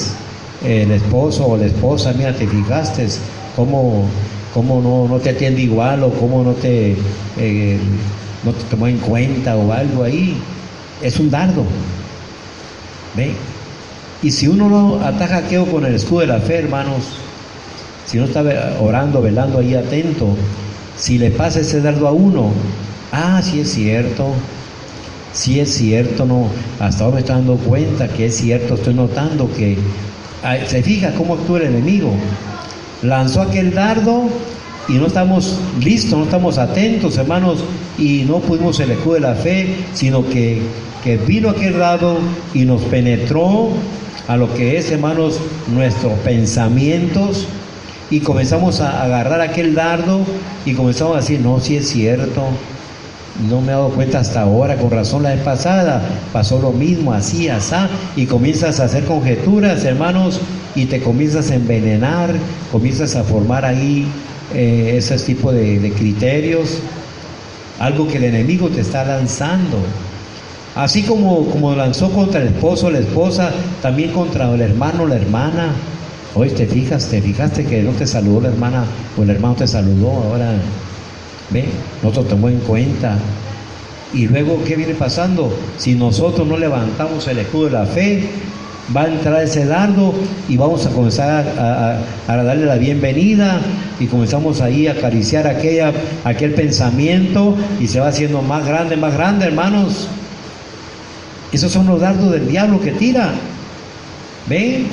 El esposo o la esposa, mira, ¿te fijaste cómo no te atiende igual, o cómo no te tomó en cuenta o algo ahí? Es un dardo, ¿ve? Y si uno no ataja aquello con el escudo de la fe, hermanos, si no está orando, velando ahí atento, si le pasa ese dardo a uno, sí es cierto, no, hasta ahora me estoy dando cuenta que es cierto, estoy notando que se fija cómo actúa el enemigo. Lanzó aquel dardo y no estamos listos, no estamos atentos, hermanos, y no pudimos el escudo de la fe, sino que vino aquel dardo y nos penetró a lo que es, hermanos, nuestros pensamientos, y comenzamos a agarrar aquel dardo y comenzamos a decir, no, sí es cierto, no me he dado cuenta hasta ahora, con razón la vez pasada pasó lo mismo, así, asá, y comienzas a hacer conjeturas, hermanos, y te comienzas a envenenar, comienzas a formar ahí ese tipo de criterios, algo que el enemigo te está lanzando. Así como lanzó contra el esposo, la esposa, también contra el hermano, la hermana. Oye, te fijaste que no te saludó la hermana o el hermano te saludó, ahora, ve, no te tomó en cuenta. Y luego, ¿qué viene pasando? Si nosotros no levantamos el escudo de la fe, va a entrar ese dardo y vamos a comenzar a darle la bienvenida y comenzamos ahí a acariciar aquel pensamiento y se va haciendo más grande, hermanos. Esos son los dardos del diablo que tira. ¿Ven?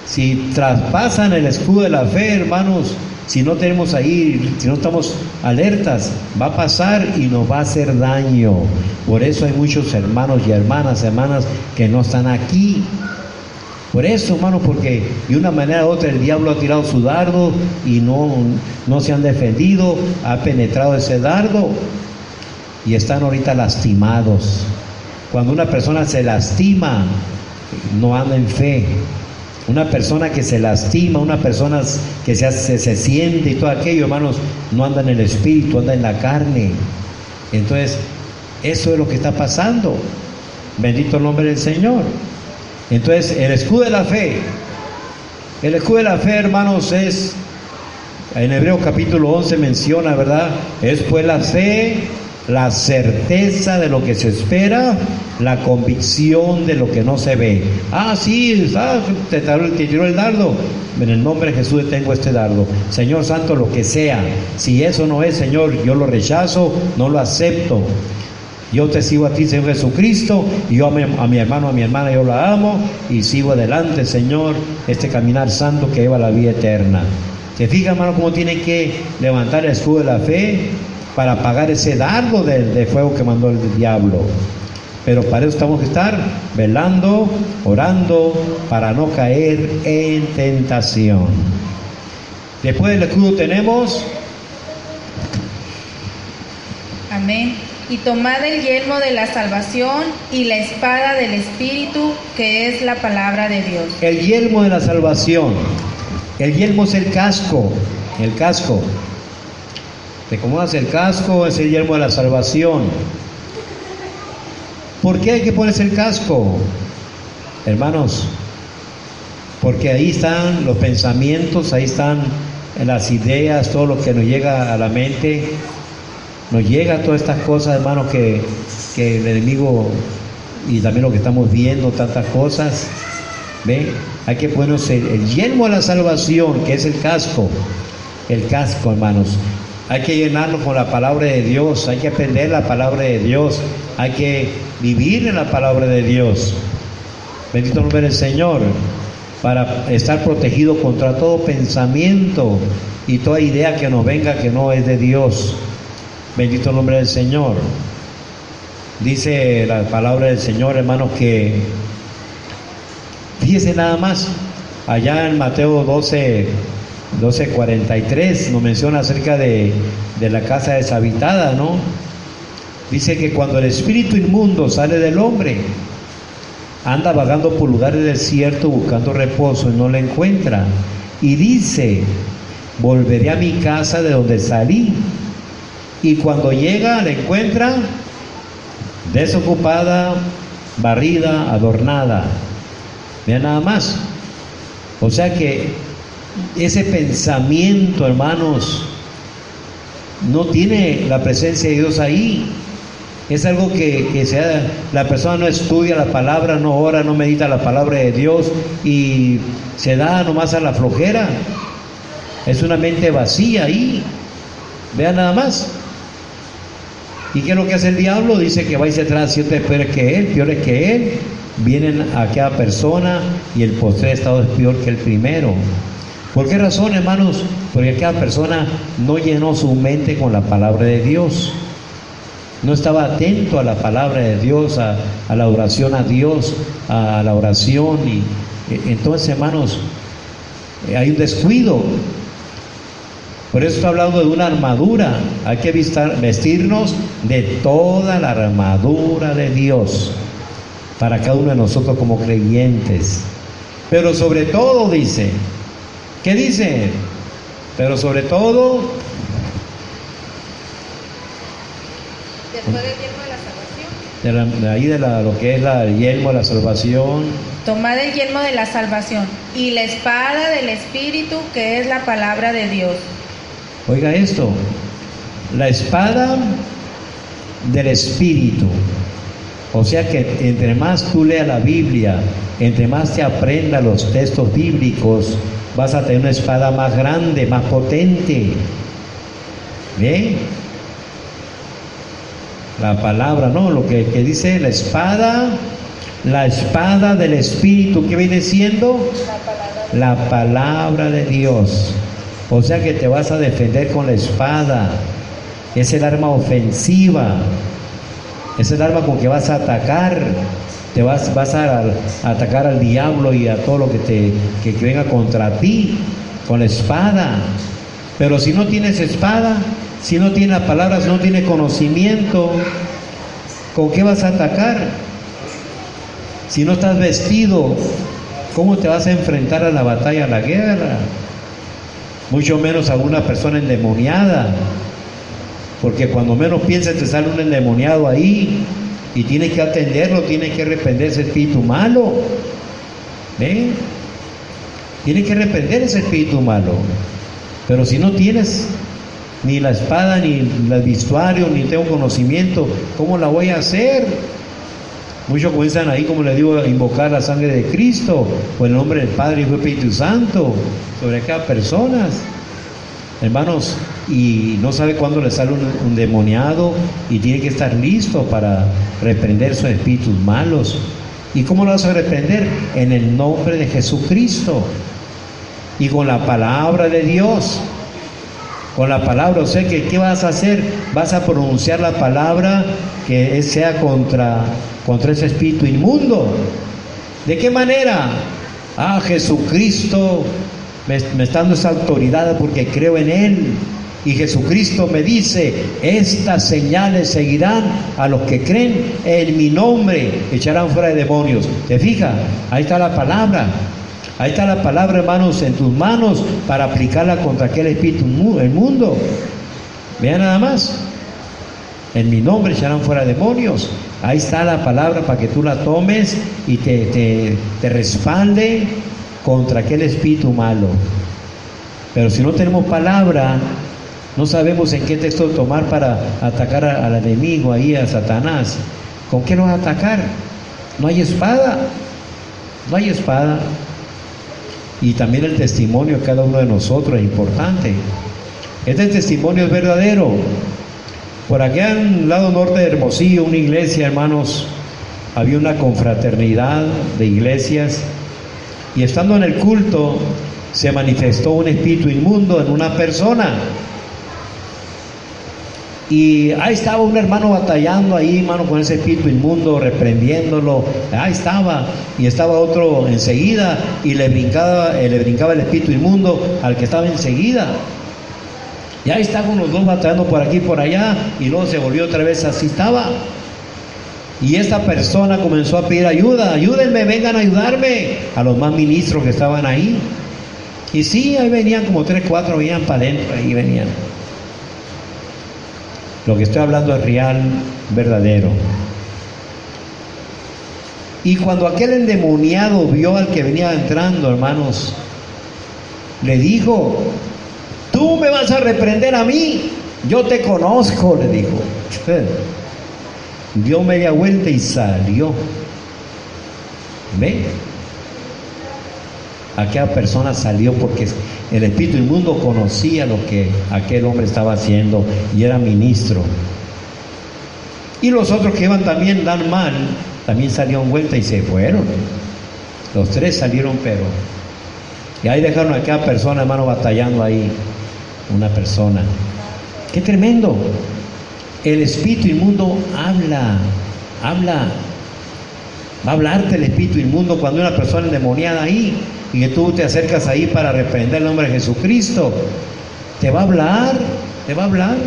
Si traspasan el escudo de la fe, hermanos, si no tenemos ahí, si no estamos alertas, va a pasar y nos va a hacer daño. Por eso hay muchos hermanos y hermanas que no están aquí. Por eso, hermanos, porque de una manera u otra el diablo ha tirado su dardo y no se han defendido, ha penetrado ese dardo y están ahorita lastimados. Cuando una persona se lastima, no anda en fe. Una persona que se lastima, una persona que se siente y todo aquello, hermanos, no anda en el espíritu, anda en la carne. Entonces, eso es lo que está pasando. Bendito el nombre del Señor. Entonces, el escudo de la fe. El escudo de la fe, hermanos, es, en Hebreos capítulo 11 menciona, ¿verdad? Es pues la fe, la certeza de lo que se espera, la convicción de lo que no se ve. Ah, sí, te tiró el dardo. En el nombre de Jesús tengo este dardo. Señor Santo, lo que sea. Si eso no es, Señor, yo lo rechazo, no lo acepto. Yo te sigo a ti, Señor Jesucristo, y yo a mi hermano, a mi hermana, yo la amo, y sigo adelante, Señor, este caminar santo que lleva a la vida eterna. ¿Se fija, hermano, cómo tiene que levantar el escudo de la fe para apagar ese dardo de fuego que mandó el diablo? Pero para eso estamos que estar velando, orando, para no caer en tentación. Después del escudo tenemos... Amén. Y tomad el yelmo de la salvación y la espada del Espíritu, que es la palabra de Dios. El yelmo de la salvación. El yelmo es el casco. El casco. Te acomodas el casco, es el yelmo de la salvación. ¿Por qué hay que ponerse el casco? Hermanos, porque ahí están los pensamientos, ahí están las ideas, todo lo que nos llega a la mente. Nos llega todas estas cosas, hermanos, que el enemigo, y también lo que estamos viendo, tantas cosas. ¿Ven? Hay que ponernos el yelmo de la salvación, que es el casco. El casco, hermanos. Hay que llenarlo con la palabra de Dios, hay que aprender la palabra de Dios, hay que vivir en la palabra de Dios. Bendito nombre del Señor, para estar protegido contra todo pensamiento y toda idea que nos venga que no es de Dios. Bendito el nombre del Señor. Dice la palabra del Señor, hermanos, que fíjese nada más, allá en Mateo 12:43 nos menciona acerca de la casa deshabitada, ¿no? Dice que cuando el espíritu inmundo sale del hombre, anda vagando por lugares desiertos buscando reposo y no lo encuentra. Y dice, volveré a mi casa de donde salí. Y cuando llega, la encuentra desocupada, barrida, adornada. Vean nada más. O sea que ese pensamiento, hermanos, no tiene la presencia de Dios ahí. Es algo que la persona no estudia la palabra, no ora, no medita la palabra de Dios y se da nomás a la flojera. Es una mente vacía ahí. Vean nada más. ¿Y qué es lo que hace el diablo? Dice que va y se trae 7 peores que él. Vienen a aquella persona y el postrer estado es peor que el primero. ¿Por qué razón, hermanos? Porque aquella persona no llenó su mente con la palabra de Dios. No estaba atento a la palabra de Dios, a la oración a Dios, a la oración. Y entonces, hermanos, hay un descuido. Por eso está hablando de una armadura. Hay que vestirnos de toda la armadura de Dios para cada uno de nosotros como creyentes. Pero sobre todo dice, ¿qué dice? Pero sobre todo, después del yelmo de la salvación, lo que es el yelmo de la salvación. Tomad el yelmo de la salvación y la espada del Espíritu, que es la palabra de Dios. Oiga esto, la espada del Espíritu. O sea que entre más tú leas la Biblia, entre más te aprendas los textos bíblicos, vas a tener una espada más grande, más potente. ¿Bien? La palabra, ¿no? Lo que dice la espada del Espíritu, ¿qué viene siendo? La palabra de Dios. O sea que te vas a defender con la espada. Es el arma ofensiva. Es el arma con que vas a atacar. Te vas a atacar al diablo y a todo lo que venga contra ti con la espada. Pero si no tienes espada, si no tienes la palabra, si no tienes conocimiento, ¿con qué vas a atacar? Si no estás vestido, ¿cómo te vas a enfrentar a la batalla, a la guerra? Mucho menos a una persona endemoniada, porque cuando menos piensas te sale un endemoniado ahí y tienes que atenderlo, tienes que reprender ese espíritu malo. ¿Ven? Tienes que reprender ese espíritu malo. Pero si no tienes ni la espada, ni el vestuario, ni tengo conocimiento, ¿cómo la voy a hacer? Muchos comienzan ahí, como les digo, a invocar la sangre de Cristo, o el nombre del Padre, Hijo y Espíritu Santo, sobre cada persona. Hermanos, y no sabe cuándo le sale un demoniado, y tiene que estar listo para reprender sus espíritus malos. ¿Y cómo lo vas a reprender? En el nombre de Jesucristo, y con la palabra de Dios. Con la palabra, o sea que ¿qué vas a hacer? Vas a pronunciar la palabra que sea contra ese espíritu inmundo. ¿De qué manera? Jesucristo me está dando esa autoridad porque creo en Él. Y Jesucristo me dice, estas señales seguirán a los que creen en mi nombre, echarán fuera de demonios. ¿Te fijas? Ahí está la palabra. Ahí está la palabra, hermanos, en tus manos para aplicarla contra aquel espíritu inmundo. Vean nada más. En mi nombre echarán fuera demonios. Ahí está la palabra para que tú la tomes y te respalde contra aquel espíritu malo. Pero si no tenemos palabra, no sabemos en qué texto tomar para atacar al enemigo, ahí a Satanás. ¿Con qué lo vas a atacar? No hay espada. No hay espada. Y también el testimonio de cada uno de nosotros es importante. Este testimonio es verdadero. Por aquí al lado norte de Hermosillo, una iglesia, hermanos, había una confraternidad de iglesias, y estando en el culto se manifestó un espíritu inmundo en una persona. Y ahí estaba un hermano batallando ahí, hermano, con ese espíritu inmundo, reprendiéndolo. Ahí estaba, y estaba otro enseguida, y le brincaba el espíritu inmundo al que estaba enseguida. Y ahí estaban los dos batallando por aquí y por allá, y luego se volvió otra vez, así estaba. Y esta persona comenzó a pedir ayuda: ayúdenme, vengan a ayudarme, a los más ministros que estaban ahí. Y sí, ahí venían como 3, 4, venían para adentro, ahí venían. Lo que estoy hablando es real, verdadero. Y cuando aquel endemoniado vio al que venía entrando, hermanos, le dijo: tú me vas a reprender a mí, yo te conozco, le dijo. Dio media vuelta y salió. ¿Ve? Aquella persona salió porque el espíritu inmundo conocía lo que aquel hombre estaba haciendo y era ministro. Y los otros que iban también tan mal, también salieron vuelta y se fueron. Los 3 salieron, pero... Y ahí dejaron a aquella persona, hermano, batallando ahí. Una persona. ¡Qué tremendo! El espíritu inmundo habla. Va a hablarte el espíritu inmundo cuando hay una persona endemoniada ahí y que tú te acercas ahí para reprender el nombre de Jesucristo. te va a hablar, te va a hablar.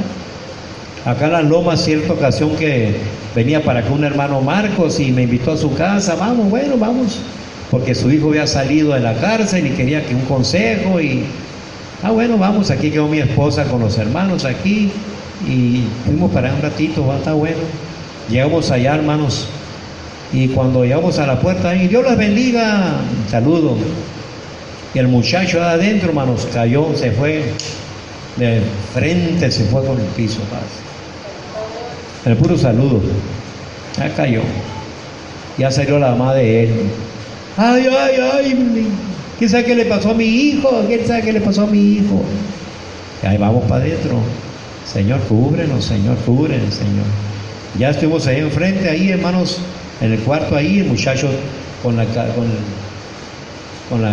Acá en Las Lomas, cierta ocasión que venía para acá un hermano Marcos y me invitó a su casa, vamos, bueno, vamos, porque su hijo había salido de la cárcel y quería que un consejo y, bueno, vamos, aquí quedó mi esposa con los hermanos aquí y fuimos para allá un ratito, está bueno. Llegamos allá, hermanos, y cuando llegamos a la puerta, y Dios los bendiga, saludo. Y el muchacho de adentro, hermanos, cayó, se fue de frente, se fue con el piso, el puro saludo, ya cayó. Ya salió la mamá de él. Ay, ay, ay, ¿quién sabe qué le pasó a mi hijo? ¿Quién sabe qué le pasó a mi hijo? Y ahí vamos para adentro. Señor, cúbrenos, Señor, cúbrenos, Señor. Ya estuvimos ahí enfrente, ahí, hermanos, en el cuarto ahí, el muchacho con la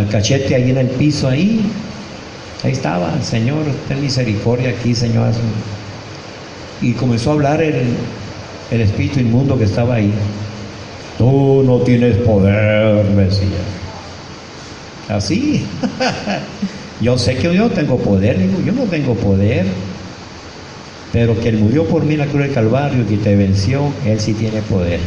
cachete ahí en el piso, ahí estaba, Señor, ten misericordia aquí, Señor. Y comenzó a hablar el espíritu inmundo que estaba ahí. Tú no tienes poder, me decía. Así. Yo sé que yo tengo poder, digo, yo no tengo poder. Pero que Él murió por mí en la cruz del Calvario y que te venció, Él sí tiene poder.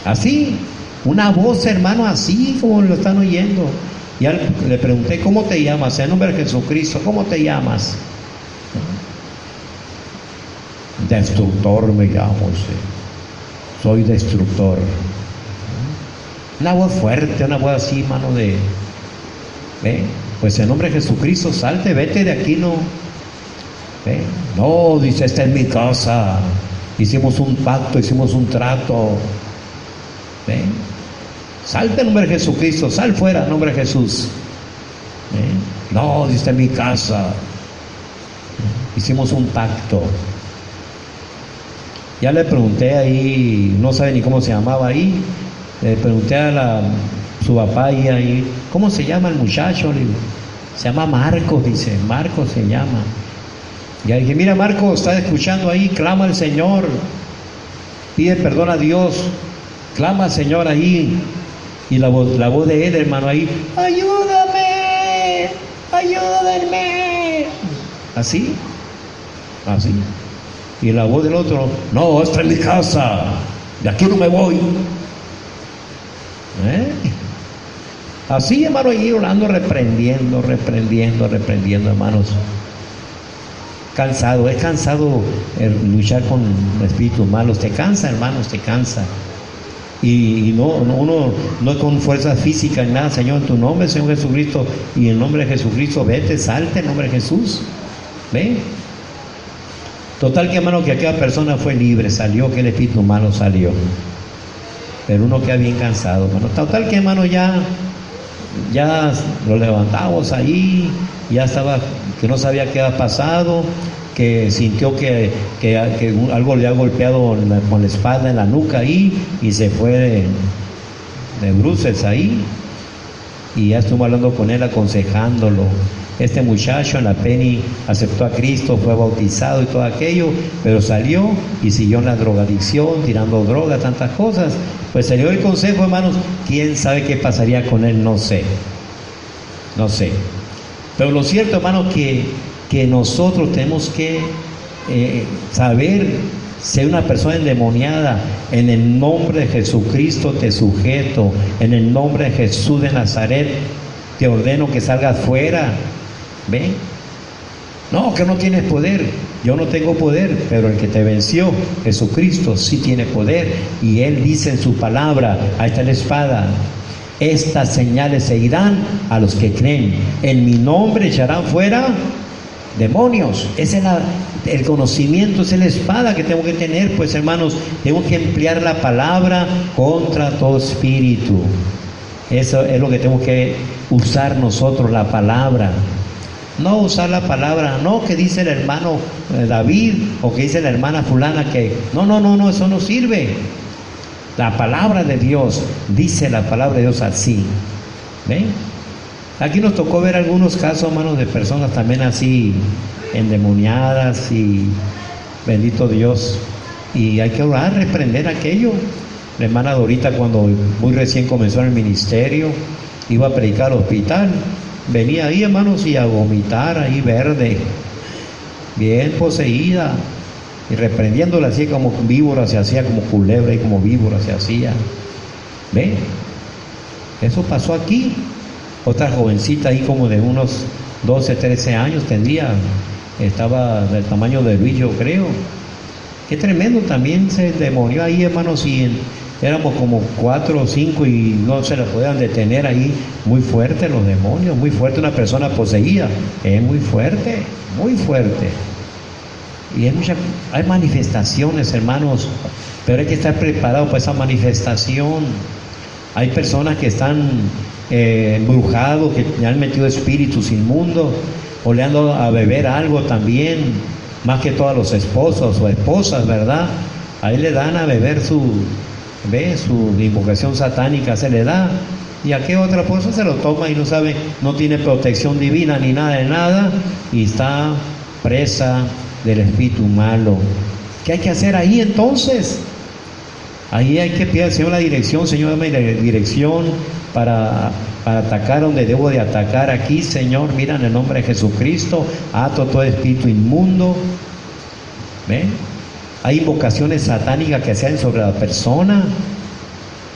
Así, una voz, hermano, así como lo están oyendo. Ya le pregunté, ¿cómo te llamas? En nombre de Jesucristo, ¿cómo te llamas? Destructor me llamo, sí. Soy destructor. Una voz fuerte, una voz así, mano de... Pues en nombre de Jesucristo, salte, vete de aquí, no. No, dice, esta es mi casa. Hicimos un pacto, hicimos un trato. Salte en nombre de Jesucristo, sal fuera en nombre de Jesús. No, dice, esta es mi casa. Hicimos un pacto. Ya le pregunté ahí, no sabe ni cómo se llamaba ahí. Le pregunté a su papá ahí, ¿cómo se llama el muchacho? Le digo, se llama Marcos, dice, Marcos se llama. Ya dije, mira Marcos, estás escuchando ahí, clama al Señor, pide perdón a Dios, clama al Señor ahí. Y la voz de él, hermano, ahí, ayúdame, ayúdenme. Así. Y la voz del otro, no, esta es mi casa, de aquí no me voy. Así, hermano, y orando, reprendiendo, hermanos. Cansado, es cansado luchar con espíritus malos, te cansa, hermanos, te cansa. Y uno no es con fuerza física ni nada, Señor, en tu nombre, Señor Jesucristo, y en nombre de Jesucristo, vete, salte en nombre de Jesús. Total que, hermano, que aquella persona fue libre, salió, que el espíritu malo salió. Pero uno queda bien cansado, hermano. Total que, hermano, ya lo levantamos ahí, ya estaba, que no sabía qué había pasado, que sintió que algo le ha golpeado con la espada en la nuca ahí, y se fue de bruces ahí. Y ya estuve hablando con él, aconsejándolo. Este muchacho en la Penny aceptó a Cristo, fue bautizado y todo aquello, pero salió y siguió en la drogadicción, tirando droga, tantas cosas. Pues se le dio el consejo, hermanos, quién sabe qué pasaría con él, no sé. Pero lo cierto, hermanos, que nosotros tenemos que saber, ser una persona endemoniada, en el nombre de Jesucristo te sujeto, en el nombre de Jesús de Nazaret te ordeno que salgas fuera. ¿Ven? No, que no tienes poder. Yo no tengo poder, pero el que te venció, Jesucristo, sí tiene poder. Y Él dice en su palabra, ahí está la espada, estas señales seguirán a los que creen. En mi nombre echarán fuera demonios. Ese es el conocimiento, esa es la espada que tengo que tener. Pues, hermanos, tengo que emplear la palabra contra todo espíritu. Eso es lo que tenemos que usar nosotros, la palabra. No usar la palabra, no que dice el hermano David o que dice la hermana fulana que... No, eso no sirve. La palabra de Dios, dice la palabra de Dios así. ¿Ven? Aquí nos tocó ver algunos casos, hermanos, de personas también así endemoniadas y bendito Dios. Y hay que orar, reprender aquello. La hermana Dorita, cuando muy recién comenzó en el ministerio, iba a predicar al hospital venía ahí, hermanos, y a vomitar ahí verde, bien poseída, y reprendiéndola así como víbora se hacía, como culebra y como víbora se hacía. ¿Ve? Eso pasó aquí. Otra jovencita ahí como de unos 12, 13 años tendría, estaba del tamaño de Luis, yo creo. Qué tremendo, también se demonió ahí, hermanos, y éramos como 4 o 5 y no se la podían detener ahí. Muy fuerte los demonios, muy fuerte una persona poseída, es muy fuerte, muy fuerte. Y hay manifestaciones, hermanos, pero hay que estar preparado para esa manifestación. Hay personas que están embrujados, que le han metido espíritus inmundos, o le han dado a beber algo también, más que todos los esposos o esposas, ¿verdad? Ahí le dan a beber su invocación satánica, se le da, y a qué otra cosa se lo toma y no sabe, no tiene protección divina ni nada de nada, y está presa del espíritu malo. ¿Qué hay que hacer ahí entonces? Ahí hay que pedir al Señor la dirección. Señor, dame la dirección para atacar donde debo de atacar aquí, Señor. Mira, en el nombre de Jesucristo, ato todo espíritu inmundo. ¿Ven? Hay invocaciones satánicas que se hacen sobre la persona.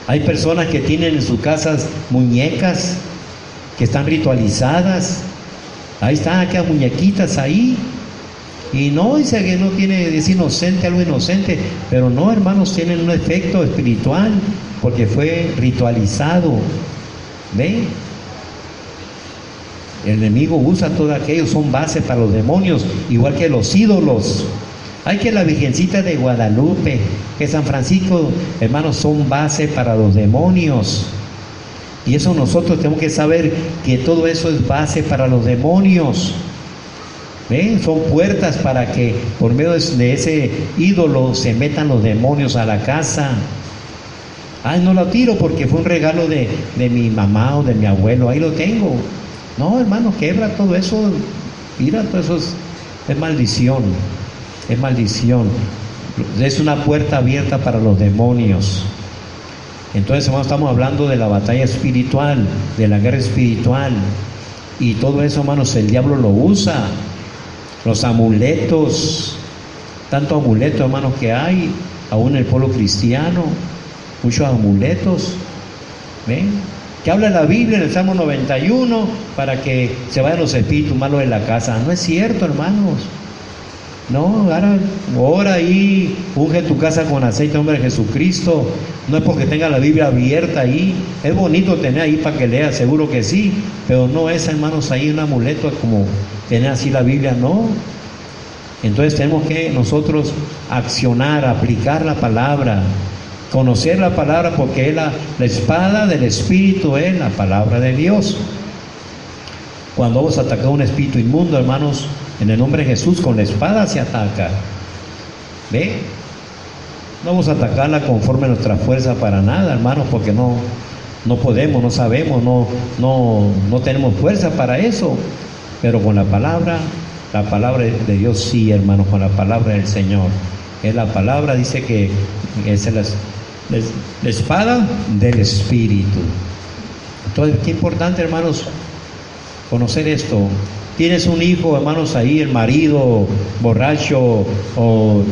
Hay personas que tienen en sus casas muñecas que están ritualizadas. Ahí están aquellas muñequitas ahí. Y no dice que no tiene, es inocente, algo inocente, pero no, hermanos, tienen un efecto espiritual porque fue ritualizado. ¿Ve? El enemigo usa todo aquello, son base para los demonios, igual que los ídolos. Hay que la Virgencita de Guadalupe, que San Francisco, hermanos, son base para los demonios. Y eso nosotros tenemos que saber que todo eso es base para los demonios. ¿Ven? Son puertas para que por medio de ese ídolo se metan los demonios a la casa. Ay, no lo tiro porque fue un regalo de mi mamá o de mi abuelo, ahí lo tengo. No, hermano, quebra todo eso. Mira, todo eso es maldición. Es maldición. Es una puerta abierta para los demonios. Entonces, hermano, estamos hablando de la batalla espiritual, de la guerra espiritual. Y todo eso, hermanos, el diablo lo usa. Los amuletos, tantos amuletos, hermanos, que hay, aún en el pueblo cristiano, muchos amuletos. ¿Ven? Que habla la Biblia en el Salmo 91 para que se vayan los espíritus malos de la casa. No es cierto, hermanos. No, ahora ora ahí, unge tu casa con aceite en nombre de Jesucristo. No es porque tenga la Biblia abierta ahí. Es bonito tener ahí para que lea, seguro que sí, pero no es, hermanos, ahí un amuleto como tener así la Biblia, no. Entonces tenemos que nosotros accionar, aplicar la palabra, conocer la palabra, porque es la espada del Espíritu, es la palabra de Dios. Cuando vamos a atacar un espíritu inmundo, hermanos, en el nombre de Jesús, con la espada se ataca. ¿Ve? No vamos a atacarla conforme a nuestra fuerza para nada, hermanos, porque no podemos, no sabemos, no tenemos fuerza para eso. Pero con la palabra de Dios sí, hermanos, con la palabra del Señor. Es la palabra, dice que es la espada del Espíritu. Entonces, qué importante, hermanos, conocer esto. Tienes un hijo, hermanos, ahí, el marido borracho o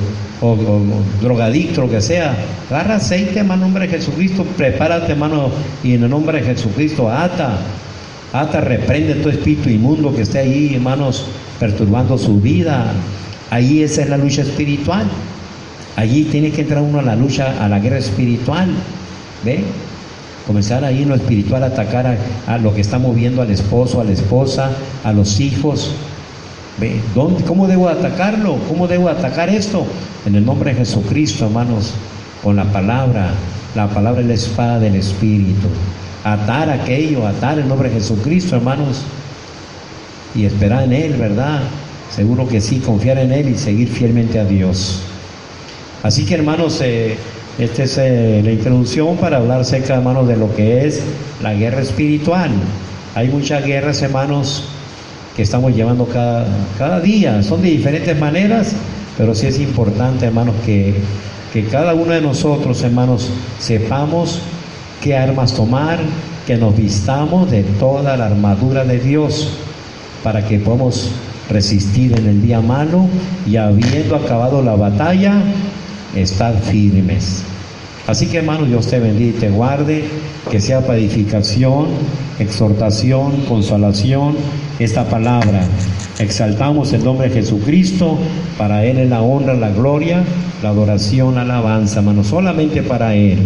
drogadicto, lo que sea, agarra aceite, hermano, en nombre de Jesucristo, prepárate, hermano, y en el nombre de Jesucristo ata, reprende todo espíritu inmundo que esté ahí, hermanos, perturbando su vida. Ahí esa es la lucha espiritual. Allí tiene que entrar uno a la lucha, a la guerra espiritual. ¿Ve? Comenzar ahí en lo espiritual a atacar a lo que está moviendo al esposo, a la esposa, a los hijos. ¿Ve? ¿Cómo debo atacarlo? ¿Cómo debo atacar esto? En el nombre de Jesucristo, hermanos, con la palabra. La palabra es la espada del Espíritu. Atar aquello, atar en nombre de Jesucristo, hermanos, y esperar en Él, ¿verdad? Seguro que sí, confiar en Él y seguir fielmente a Dios. Así que, hermanos, esta es la introducción para hablar acerca, hermanos, de lo que es la guerra espiritual. Hay muchas guerras, hermanos, que estamos llevando cada día. Son de diferentes maneras, pero sí es importante, hermanos, que cada uno de nosotros, hermanos, sepamos qué armas tomar, que nos vistamos de toda la armadura de Dios para que podamos resistir en el día malo y habiendo acabado la batalla, estar firmes. Así que, hermano, Dios te bendiga y te guarde, que sea para edificación, exhortación, consolación esta palabra. Exaltamos el nombre de Jesucristo, para Él es la honra, la gloria, la adoración, la alabanza, hermano, solamente para Él.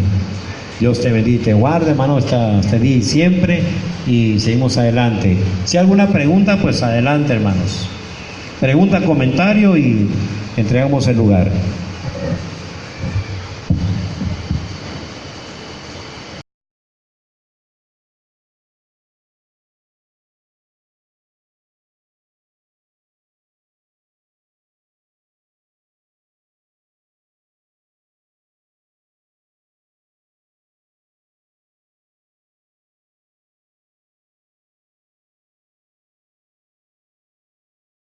Dios te bendiga y te guarde, hermano, hasta este día y siempre, y seguimos adelante. Si hay alguna pregunta, pues adelante, hermanos. Pregunta, comentario y entregamos el lugar.